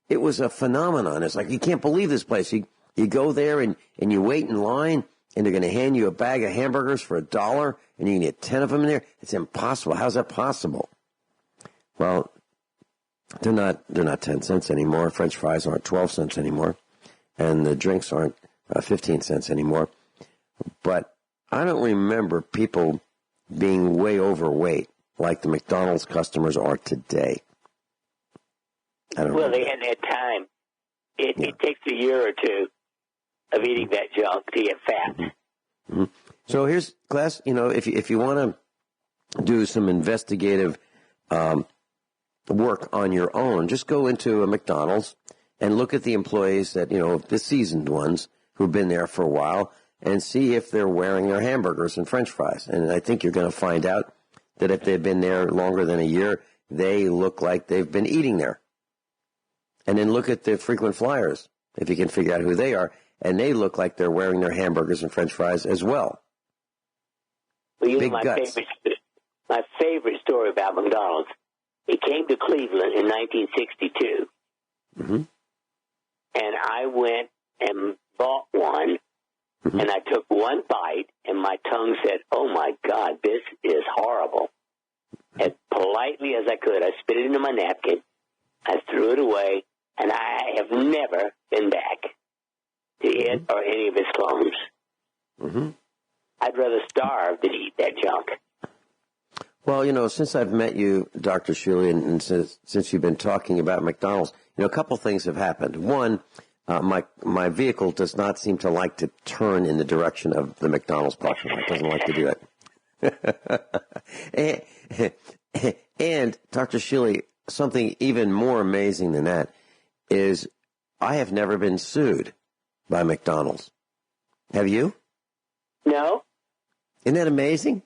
it was a phenomenon. It's like, you can't believe this place. You go there and you wait in line, and they're going to hand you a bag of hamburgers for $1, and you can get 10 of them in there. It's impossible. How's that possible? Well, they're not 10 cents anymore. French fries aren't 12 cents anymore, and the drinks aren't 15 cents anymore. But I don't remember people being way overweight like the McDonald's customers are today. Well, they had that time. It takes a year or two of eating that junk to get fat. Mm-hmm. So here's, class, if you want to do some investigative work on your own, just go into a McDonald's and look at the employees that, the seasoned ones who've been there for a while, and see if they're wearing their hamburgers and French fries. And I think you're going to find out that if they've been there longer than a year, they look like they've been eating there. And then look at the frequent flyers, if you can figure out who they are, and they look like they're wearing their hamburgers and French fries as well. Well, Big guts. My favorite story about McDonald's, it came to Cleveland in 1962. Mm-hmm. And I went and bought one. Mm-hmm. And I took one bite, and my tongue said, "Oh, my God, this is horrible." As politely as I could, I spit it into my napkin, I threw it away, and I have never been back to it or any of its clones. Mm-hmm. I'd rather starve than eat that junk. Well, since I've met you, Dr. Shealy, and since you've been talking about McDonald's, a couple things have happened. One, my vehicle does not seem to like to turn in the direction of the McDonald's parking lot. It doesn't like to do that. And Dr. Shealy, something even more amazing than that is I have never been sued by McDonald's. Have you? No. Isn't that amazing?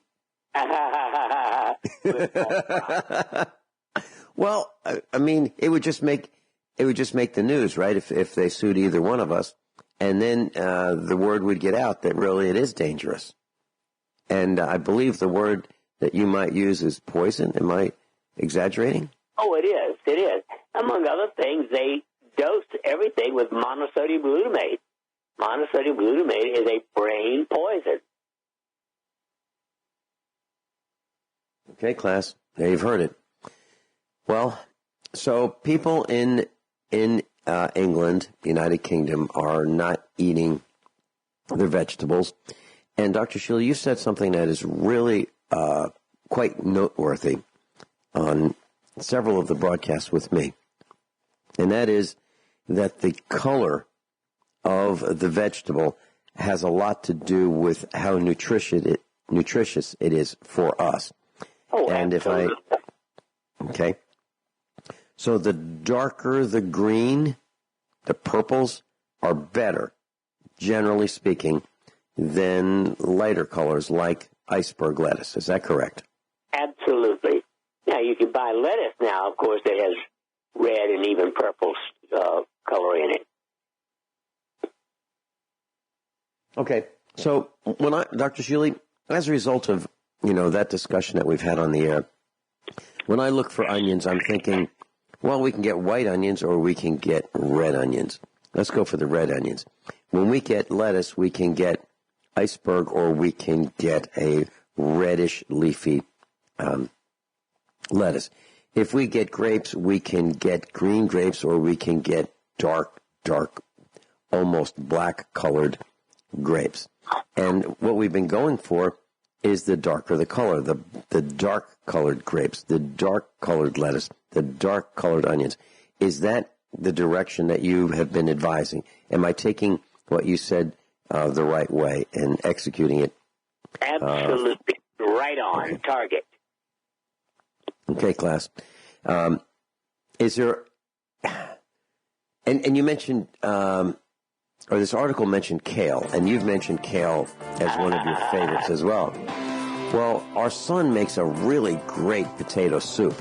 Well, I mean, it would just make the news, right? If they sued either one of us, and then the word would get out that really it is dangerous. And I believe the word that you might use is poison. Am I exaggerating? Oh, it is. It is. Among other things, they dose everything with monosodium glutamate. Monosodium glutamate is a brain poison. Okay, class. There you've heard it. Well, so people in England, United Kingdom, are not eating their vegetables. And Dr. Shealy, you said something that is really quite noteworthy on several of the broadcasts with me. And that is that the color of the vegetable has a lot to do with how nutritious it is for us. Oh, and absolutely. Okay. So the darker the green, the purples are better, generally speaking, than lighter colors like iceberg lettuce. Is that correct? Absolutely. Now, you can buy lettuce now, of course, that has red and even purple color in it. Okay. So Dr. Shealy, as a result of, that discussion that we've had on the air, when I look for onions, I'm thinking, well, we can get white onions or we can get red onions. Let's go for the red onions. When we get lettuce, we can get iceberg or we can get a reddish leafy lettuce. If we get grapes, we can get green grapes or we can get dark, almost black-colored grapes. And what we've been going for is the darker the color, the dark-colored grapes, the dark-colored lettuce, the dark-colored onions. Is that the direction that you have been advising? Am I taking what you said the right way and executing it? Absolutely. Right on. Okay. Target. Okay, class. Is there... And you mentioned... or this article mentioned kale, and you've mentioned kale as one of your favorites as well. Well, our son makes a really great potato soup,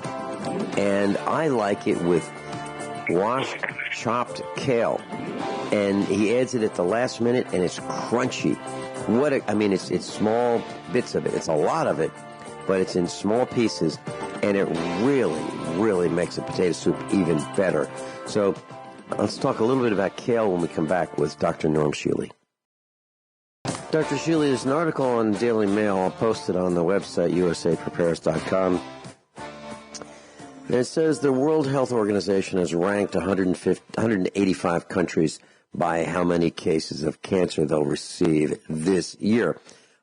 and I like it with washed, chopped kale, and he adds it at the last minute, and it's crunchy. It's small bits of it. It's a lot of it, but it's in small pieces, and it really, really makes the potato soup even better. So let's talk a little bit about kale when we come back with Dr. Norm Shealy. Dr. Shealy, there's an article on Daily Mail. I'll post it on the website, usaprepares.com. And it says the World Health Organization has ranked 185 countries by how many cases of cancer they'll receive this year.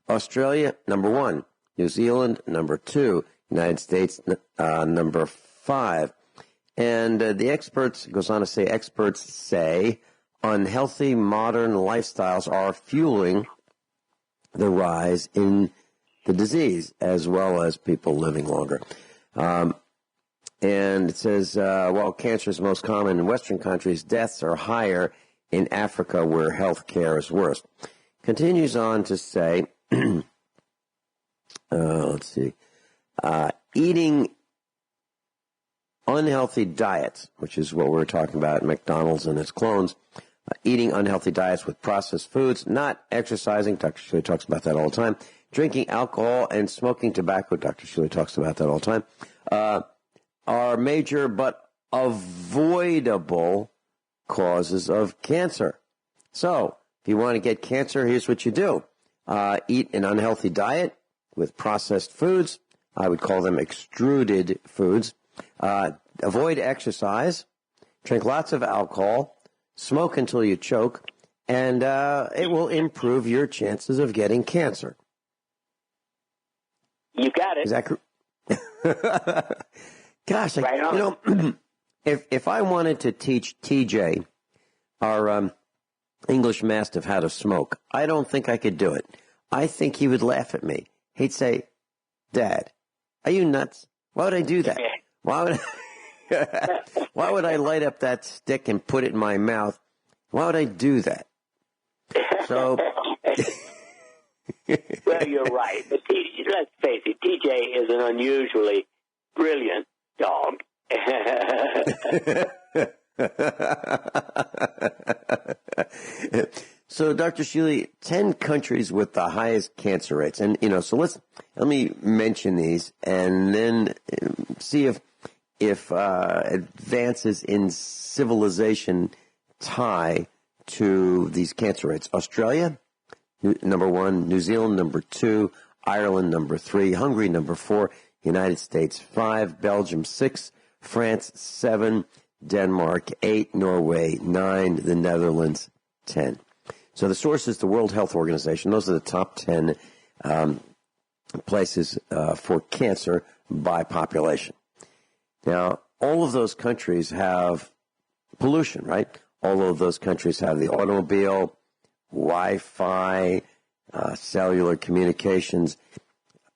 Australia, number 1. New Zealand, number 2. United States, number 5. And the experts, goes on to say, experts say unhealthy modern lifestyles are fueling the rise in the disease as well as people living longer. And it says, while cancer is most common in Western countries, deaths are higher in Africa where health care is worse. Continues on to say, eating unhealthy diets, which is what we're talking about at McDonald's and its clones, eating unhealthy diets with processed foods, not exercising, Dr. Shealy talks about that all the time, drinking alcohol and smoking tobacco, Dr. Shealy talks about that all the time, are major but avoidable causes of cancer. So, if you want to get cancer, here's what you do. Eat an unhealthy diet with processed foods. I would call them extruded foods. Avoid exercise, drink lots of alcohol, smoke until you choke, and it will improve your chances of getting cancer. You got it. Is that Gosh, right on. If I wanted to teach TJ, our English Mastiff, how to smoke, I don't think I could do it. I think he would laugh at me. He'd say, "Dad, are you nuts? Why would I do that? Why would I light up that stick and put it in my mouth? Why would I do that?" So Well, you're right. But let's face it, TJ is an unusually brilliant dog. So, Dr. Shealy, 10 countries with the highest cancer rates. And, so let me mention these and then see if advances in civilization tie to these cancer rates. Australia, number 1. New Zealand, number 2. Ireland, number 3. Hungary, number 4. United States, 5. Belgium, 6. France, 7. Denmark, 8. Norway, 9. The Netherlands, 10. So the source is the World Health Organization. Those are the top 10 places for cancer by population. Now, all of those countries have pollution, right? All of those countries have the automobile, Wi-Fi, cellular communications,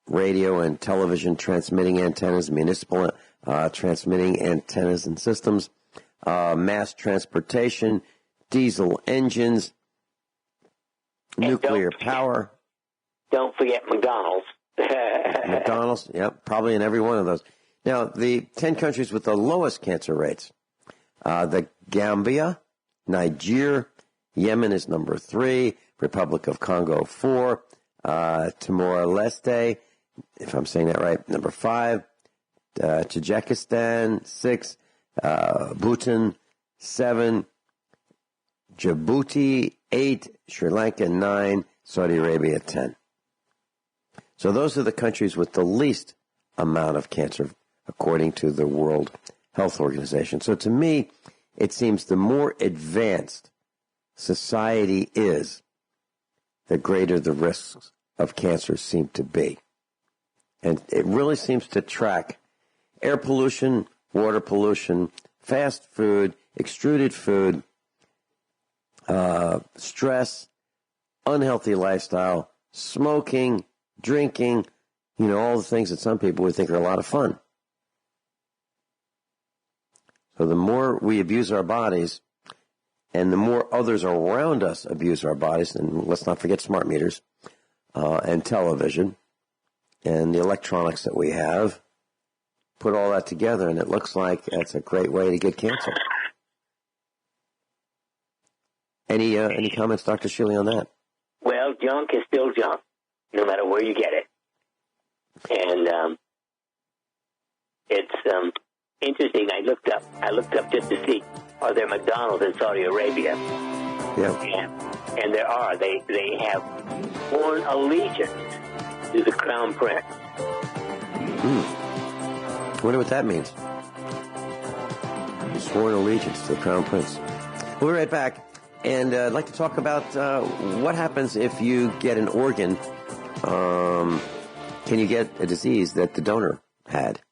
radio and television transmitting antennas, municipal transmitting antennas and systems, mass transportation, diesel engines, nuclear power. Don't forget McDonald's. McDonald's, yep, probably in every one of those. Now, the 10 countries with the lowest cancer rates, the Gambia, Niger, Yemen is number 3, Republic of Congo 4, Timor-Leste, if I'm saying that right, number 5, Tajikistan 6, Bhutan 7, Djibouti 8, Sri Lanka 9, Saudi Arabia 10. So those are the countries with the least amount of cancer, according to the World Health Organization. So to me, it seems the more advanced society is, the greater the risks of cancer seem to be. And it really seems to track air pollution, water pollution, fast food, extruded food, stress, unhealthy lifestyle, smoking, drinking, all the things that some people would think are a lot of fun. So the more we abuse our bodies and the more others around us abuse our bodies, and let's not forget smart meters and television and the electronics that we have, put all that together, and it looks like that's a great way to get cancer. Any comments, Dr. Shealy, on that? Well, junk is still junk, no matter where you get it. And it's interesting. I looked up just to see, are there McDonald's in Saudi Arabia? Yeah. And there are. They have sworn allegiance to the Crown Prince. I wonder what that means. Sworn allegiance to the Crown Prince. We'll be right back. And I'd like to talk about what happens if you get an organ. Can you get a disease that the donor had?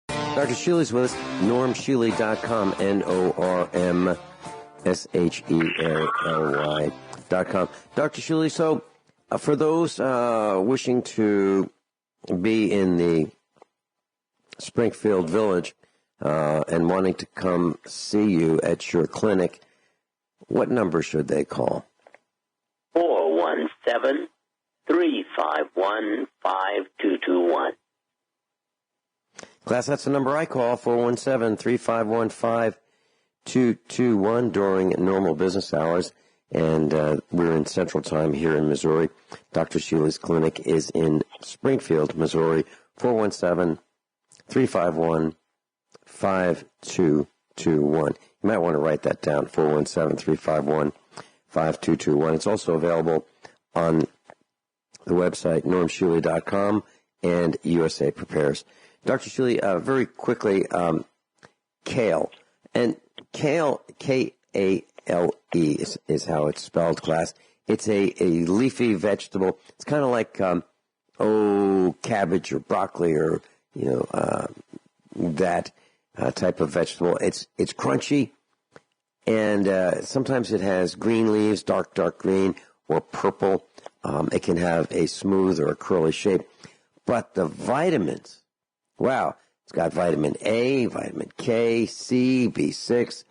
Dr. Shealy's with us, normshealy.com, normshealy.com. Dr. Shealy, so for those wishing to be in the Springfield Village and wanting to come see you at your clinic, what number should they call? 417-351-5221. Class, that's the number I call, 417-351-5221 during normal business hours. And we're in Central Time here in Missouri. Dr. Shealy's clinic is in Springfield, Missouri, 417-351-5221. You might want to write that down, 417-351-5221. It's also available on the website, normshealy.com, and USA Prepares. Dr. Shealy, very quickly, kale. And kale, K-A-L-E is how it's spelled, class. It's a leafy vegetable. It's kind of like, cabbage or broccoli or, that type of vegetable. It's crunchy, and sometimes it has green leaves, dark green, or purple. It can have a smooth or a curly shape. But the vitamins, wow, it's got vitamin A, vitamin K, C, B6,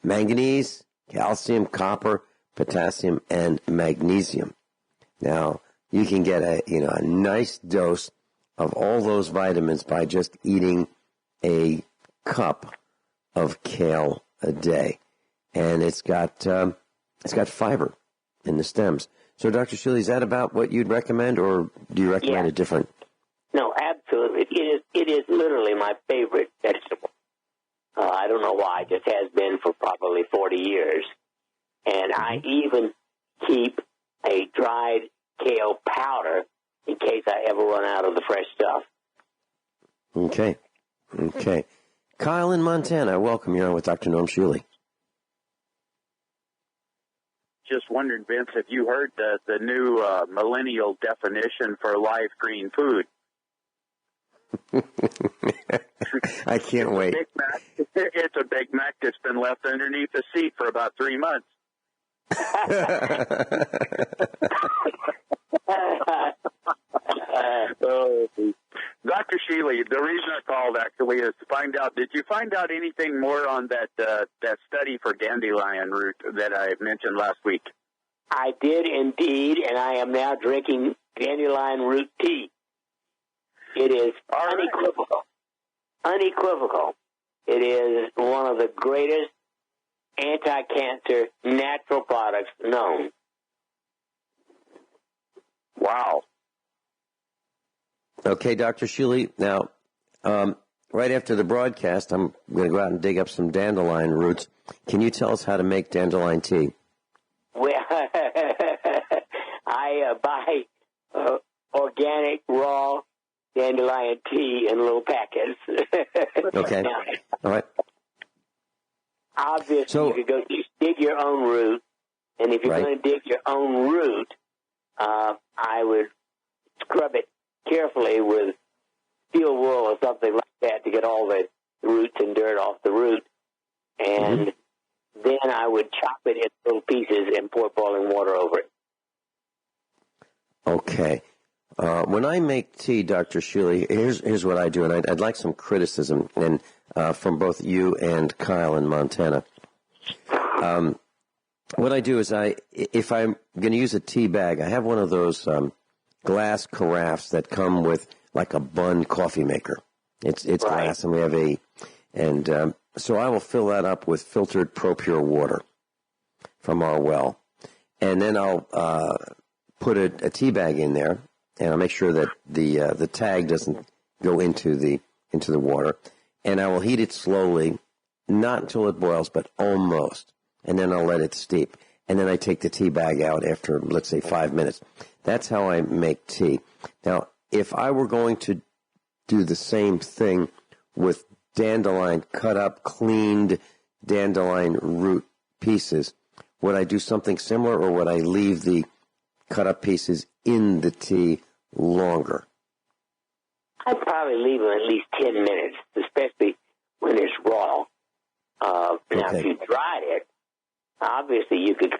manganese, calcium, copper, potassium, and magnesium. Now, you can get a nice dose of all those vitamins by just eating a cup of kale a day, and it's got fiber in the stems. So, Dr. Shealy, is that about what you'd recommend, or do you recommend a different? No, absolutely. It is literally my favorite vegetable. I don't know why. It just has been for probably 40 years. And I even keep a dried kale powder in case I ever run out of the fresh stuff. Okay. Kyle in Montana, welcome. You're on with Dr. Norm Shealy. Just wondering, Vince, if you heard the new millennial definition for live green food. I can't wait. It's a Big Mac that's been left underneath the seat for about 3 months. Dr. Shealy, the reason I called actually is to find out, did you find out anything more on that study for dandelion root that I mentioned last week? I did indeed, and I am now drinking dandelion root tea. It is unequivocal. It is one of the greatest anti-cancer natural products known. Wow. Okay, Dr. Shealy, now, right after the broadcast, I'm going to go out and dig up some dandelion roots. Can you tell us how to make dandelion tea? Well, I buy organic, raw dandelion tea in little packets. Okay. Now, all right. Obviously, you could go dig your own root, and if you're going to dig your own root, I would scrub it carefully with steel wool or something like that to get all the roots and dirt off the root, and then I would chop it in little pieces and pour boiling water over it. Okay. When I make tea, Dr. Shealy, here's what I do, and I'd like some criticism and from both you and Kyle in Montana. What I do is if I'm going to use a tea bag, I have one of those glass carafes that come with like a Bunn coffee maker. It's glass, and we have so I will fill that up with filtered ProPure water from our well, and then I'll put a tea bag in there, and I'll make sure that the tag doesn't go into the water, and I will heat it slowly, not until it boils, but almost, and then I'll let it steep, and then I take the tea bag out after, let's say, 5 minutes. That's how I make tea. Now, if I were going to do the same thing with dandelion, cut up, cleaned dandelion root pieces, would I do something similar, or would I leave the cut up pieces in the tea longer? I'd probably leave them at least 10 minutes, especially when it's raw. Now, if you dried it, obviously you could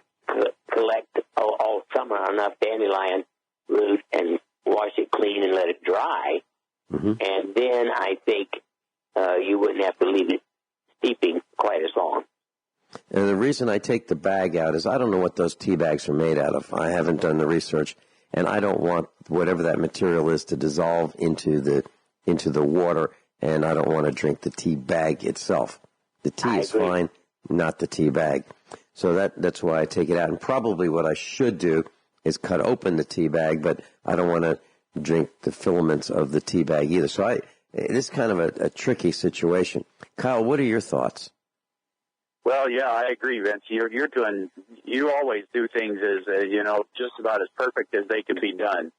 collect all summer enough dandelion root and wash it clean and let it dry. And then I think you wouldn't have to leave it steeping quite as long. And the reason I take the bag out is I don't know what those tea bags are made out of. I haven't done the research, and I don't want whatever that material is to dissolve into the water, and I don't want to drink the tea bag itself. The tea is fine, not the tea bag. So that's why I take it out. And probably what I should do is cut open the tea bag, but I don't want to drink the filaments of the tea bag either. So it is kind of a tricky situation. Kyle, what are your thoughts? Well, yeah, I agree, Vince. You always do things as just about as perfect as they can be done.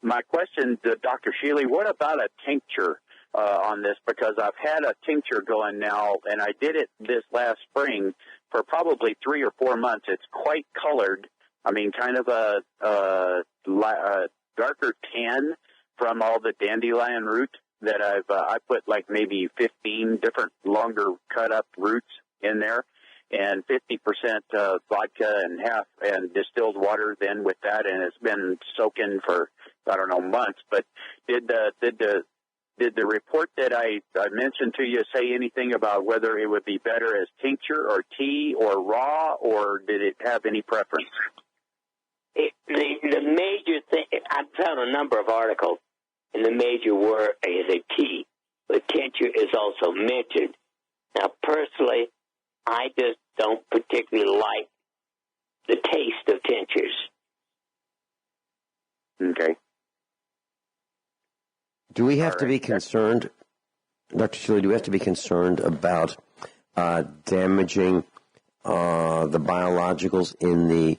My question to Dr. Shealy, what about a tincture on this? Because I've had a tincture going now, and I did it this last spring for probably 3 or 4 months. It's quite colored. I mean, kind of a darker tan from all the dandelion root that I put like maybe 15 different longer cut up roots in there, and 50% vodka and half and distilled water then with that, and it's been soaking for, I don't know, months. But did the did the report that I mentioned to you say anything about whether it would be better as tincture or tea or raw, or did it have any preference? The major thing, I've found a number of articles, and the major word is a tea, but tincture is also mentioned. Now, personally, I just don't particularly like the taste of tinctures. Okay. Do we have to be concerned, Dr. Shealy, do we have to be concerned about damaging the biologicals in the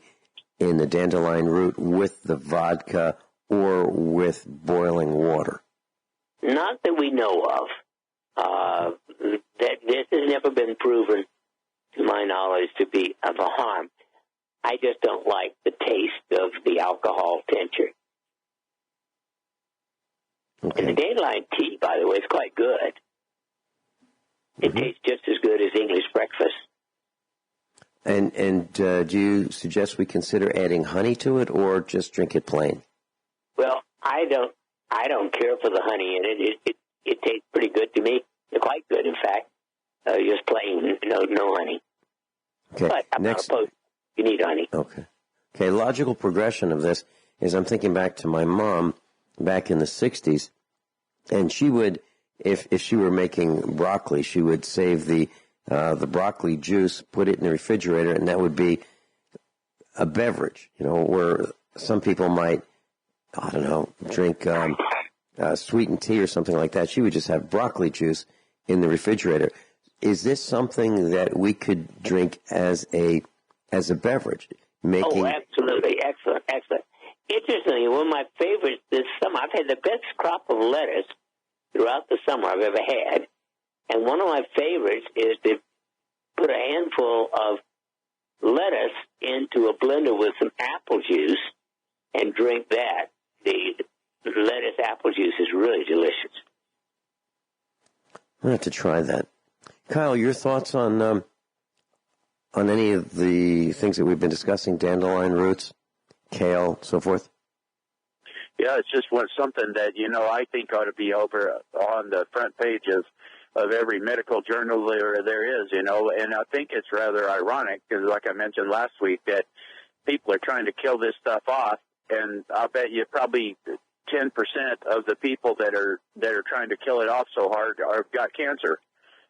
dandelion root with the vodka or with boiling water? Not that we know of. That this has never been proven, to my knowledge, to be of a harm. I just don't like the taste of the alcohol tincture. Okay. And the dandelion tea, by the way, is quite good. It tastes just as good as English breakfast. And do you suggest we consider adding honey to it, or just drink it plain? Well, I don't care for the honey in it. It tastes pretty good to me. It's quite good, in fact. Just plain, no honey. Okay. But I'm not opposed. You need honey. Okay. Okay. Logical progression of this is I'm thinking back to my mom back in the 60s, and she would, if she were making broccoli, she would save the broccoli juice, put it in the refrigerator, and that would be a beverage, where some people might, I don't know, drink sweetened tea or something like that. She would just have broccoli juice in the refrigerator. Is this something that we could drink as a beverage? Oh, absolutely. Excellent. Interestingly, one of my favorites this summer, I've had the best crop of lettuce throughout the summer I've ever had. And one of my favorites is to put a handful of lettuce into a blender with some apple juice and drink that. The lettuce apple juice is really delicious. I'm going to have to try that. Kyle, your thoughts on any of the things that we've been discussing, dandelion roots, kale, so forth? Yeah, it's just something that, I think ought to be over on the front page of every medical journal there is, and I think it's rather ironic because, like I mentioned last week, that people are trying to kill this stuff off, and I'll bet you probably 10% of the people that are trying to kill it off so hard got cancer,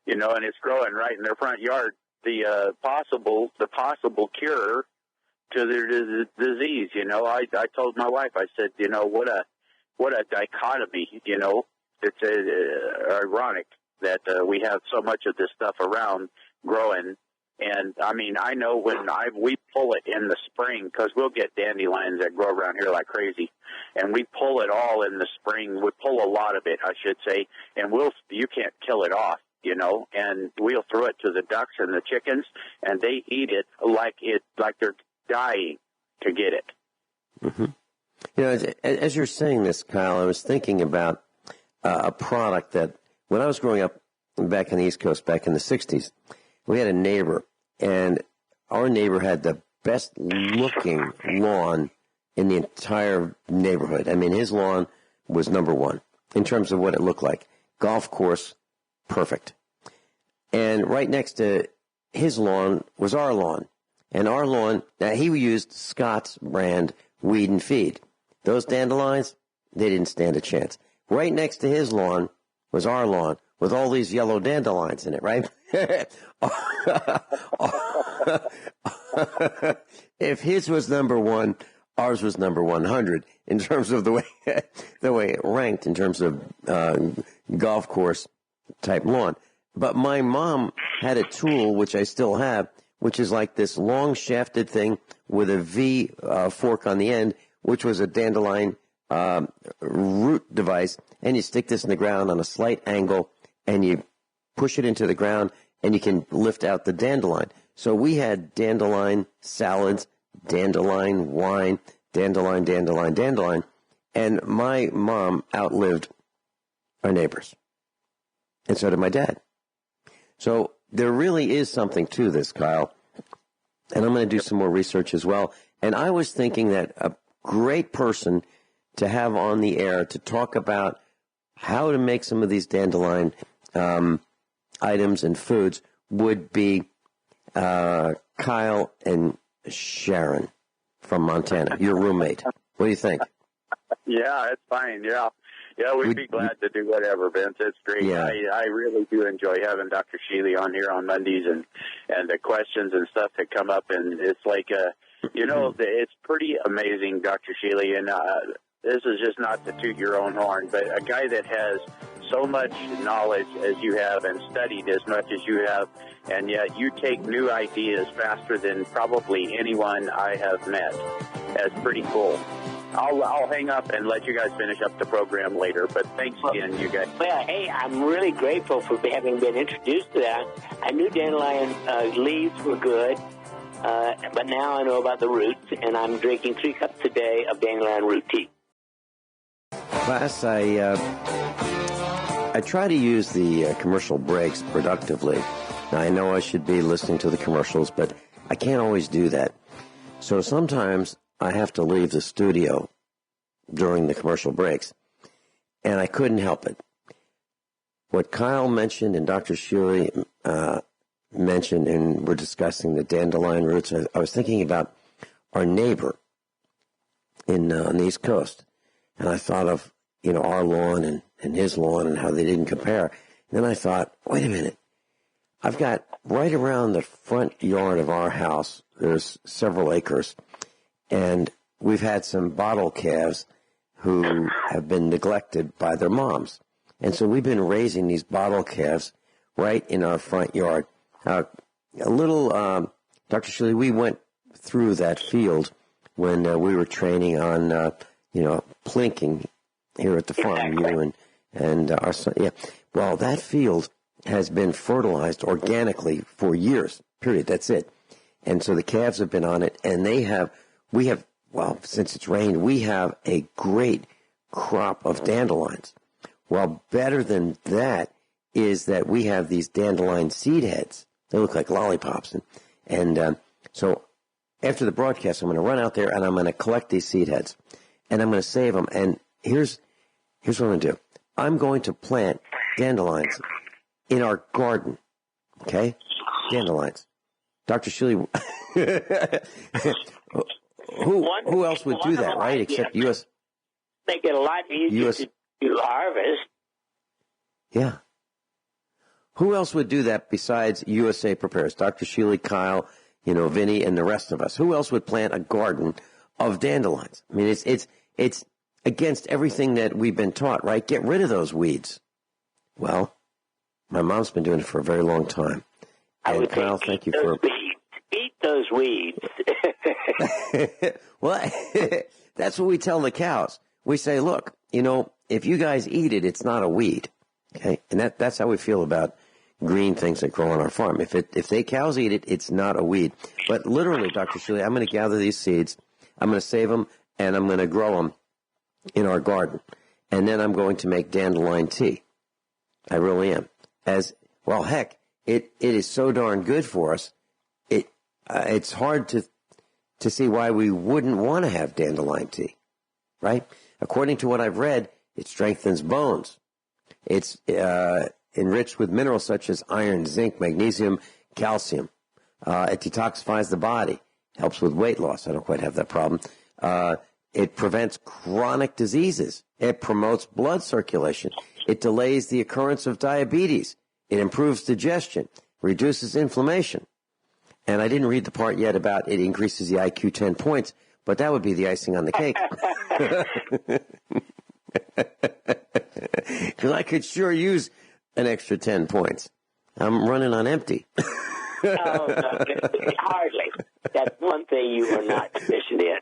and it's growing right in their front yard. The possible cure to their disease. I told my wife, I said, what a dichotomy. It's ironic that we have so much of this stuff around growing. And I mean, I know when we pull it in the spring, because we'll get dandelions that grow around here like crazy, and we pull it all in the spring. We pull a lot of it, I should say, and you can't kill it off, and we'll throw it to the ducks and the chickens, and they eat it like they're dying to get it. Mm-hmm. As you're saying this, Kyle, I was thinking about a product that when I was growing up back on the East Coast, back in the 60s, we had a neighbor, and our neighbor had the best looking lawn in the entire neighborhood. I mean, his lawn was number one in terms of what it looked like. Golf course, perfect. And right next to his lawn was our lawn. And our lawn, now he used Scott's brand weed and feed. Those dandelions, they didn't stand a chance. Right next to his lawn was our lawn with all these yellow dandelions in it, right? If his was number one, ours was number 100 in terms of the way it ranked in terms of golf course type lawn. But my mom had a tool, which I still have, which is like this long shafted thing with a V fork on the end, which was a dandelion root device. And you stick this in the ground on a slight angle, and you push it into the ground, and you can lift out the dandelion. So we had dandelion salads, dandelion wine, dandelion. And my mom outlived our neighbors. And so did my dad. So there really is something to this, Kyle. And I'm going to do some more research as well. And I was thinking that a great person to have on the air to talk about how to make some of these dandelion items and foods would be Kyle and Sharon from Montana, your roommate. What do you think? Yeah, it's fine. Yeah, we'd be glad to do whatever, Vince. It's great. Yeah. I really do enjoy having Dr. Shealy on here on Mondays, and the questions and stuff that come up, and it's like, it's pretty amazing, Dr. Shealy, and this is just not to toot your own horn, but a guy that has so much knowledge as you have and studied as much as you have, and yet you take new ideas faster than probably anyone I have met. That's pretty cool. I'll hang up and let you guys finish up the program later, but thanks again, you guys. Well, hey, I'm really grateful for having been introduced to that. I knew dandelion leaves were good, but now I know about the roots, and I'm drinking 3 cups a day of dandelion root tea. Class, I try to use the commercial breaks productively. Now, I know I should be listening to the commercials, but I can't always do that. So sometimes I have to leave the studio during the commercial breaks, and I couldn't help it. What Kyle mentioned and Dr. Shealy mentioned, and we're discussing the dandelion roots, I was thinking about our neighbor on the East Coast, and I thought of, our lawn and his lawn and how they didn't compare. And then I thought, wait a minute. I've got right around the front yard of our house, there's several acres, and we've had some bottle calves who have been neglected by their moms. And so we've been raising these bottle calves right in our front yard. Dr. Shealy, we went through that field when we were training on, plinking here at the farm, you and our son. Yeah. Well, that field has been fertilized organically for years, period. That's it. And so the calves have been on it, and since it's rained, we have a great crop of dandelions. Well, better than that is that we have these dandelion seed heads. They look like lollipops. So after the broadcast, I'm going to run out there and I'm going to collect these seed heads, and I'm going to save them. And here's what I'm going to do. I'm going to plant dandelions in our garden. Okay? Dandelions. Dr. Shealy, who else would do that, right? Except U.S. Make it a lot easier to harvest. Yeah. Who else would do that besides USA Prepares? Dr. Shealy, Kyle, Vinny, and the rest of us. Who else would plant a garden of dandelions? I mean, it's against everything that we've been taught, right? Get rid of those weeds. Well, my mom's been doing it for a very long time. And Kyle, thank you for eat those weeds. Well, that's what we tell the cows. We say, look, if you guys eat it, it's not a weed. Okay, and that's how we feel about green things that grow on our farm. If they cows eat it, it's not a weed. But literally, Dr. Shealy, I'm going to gather these seeds, I'm going to save them, and I'm going to grow them in our garden. And then I'm going to make dandelion tea. I really am. Heck, it is so darn good for us. It's hard to see why we wouldn't want to have dandelion tea, right? According to what I've read, it strengthens bones. It's enriched with minerals such as iron, zinc, magnesium, calcium. It detoxifies the body, helps with weight loss. I don't quite have that problem. It prevents chronic diseases. It promotes blood circulation. It delays the occurrence of diabetes. It improves digestion, reduces inflammation. And I didn't read the part yet about it increases the IQ 10 points, but that would be the icing on the cake. Because I could sure use an extra 10 points. I'm running on empty. No, hardly. That's one thing you are not deficient in.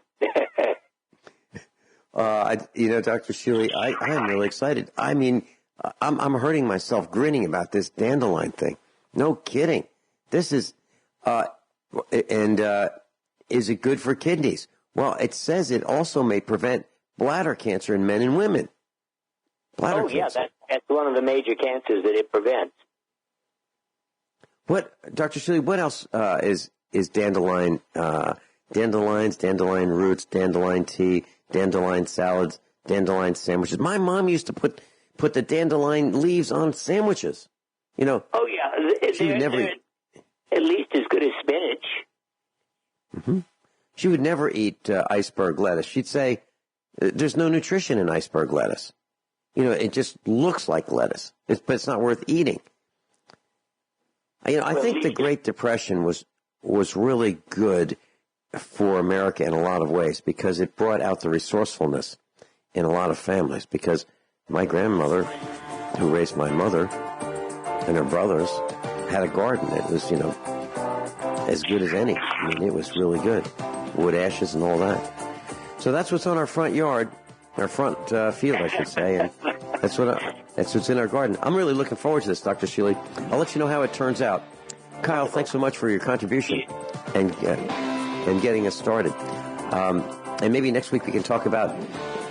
Dr. Shealy, I am really excited. I mean, I'm hurting myself grinning about this dandelion thing. No kidding. This is, is it good for kidneys? Well, it says it also may prevent bladder cancer in men and women. Bladder cancer. That's one of the major cancers that it prevents. What, Dr. Shealy, what else is dandelion, dandelions, dandelion roots, dandelion tea, dandelion salads, dandelion sandwiches? My mom used to put put the dandelion leaves on sandwiches. You know. Oh, yeah. She would never eat. At least as good as spinach. Mm-hmm. She would never eat iceberg lettuce. She'd say, there's no nutrition in iceberg lettuce. You know, it just looks like lettuce, but it's not worth eating. You know, I think the Great Depression was really good for America in a lot of ways because it brought out the resourcefulness in a lot of families. Because my grandmother, who raised my mother, and her brothers had a garden. It was, you know, as good as any. I mean, it was really good. Wood ashes and all that. So that's what's on our front yard, our front field, I should say, and that's what's in our garden. I'm really looking forward to this, Dr. Shealy. I'll let you know how it turns out. Kyle, thanks so much for your contribution and getting us started. And maybe next week we can talk about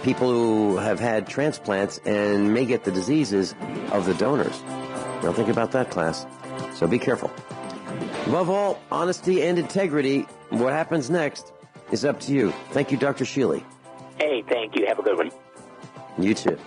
people who have had transplants and may get the diseases of the donors. Now think about that, class. So be careful. Above all, honesty and integrity. What happens next is up to you. Thank you, Dr. Shealy. Hey, thank you. Have a good one. You too.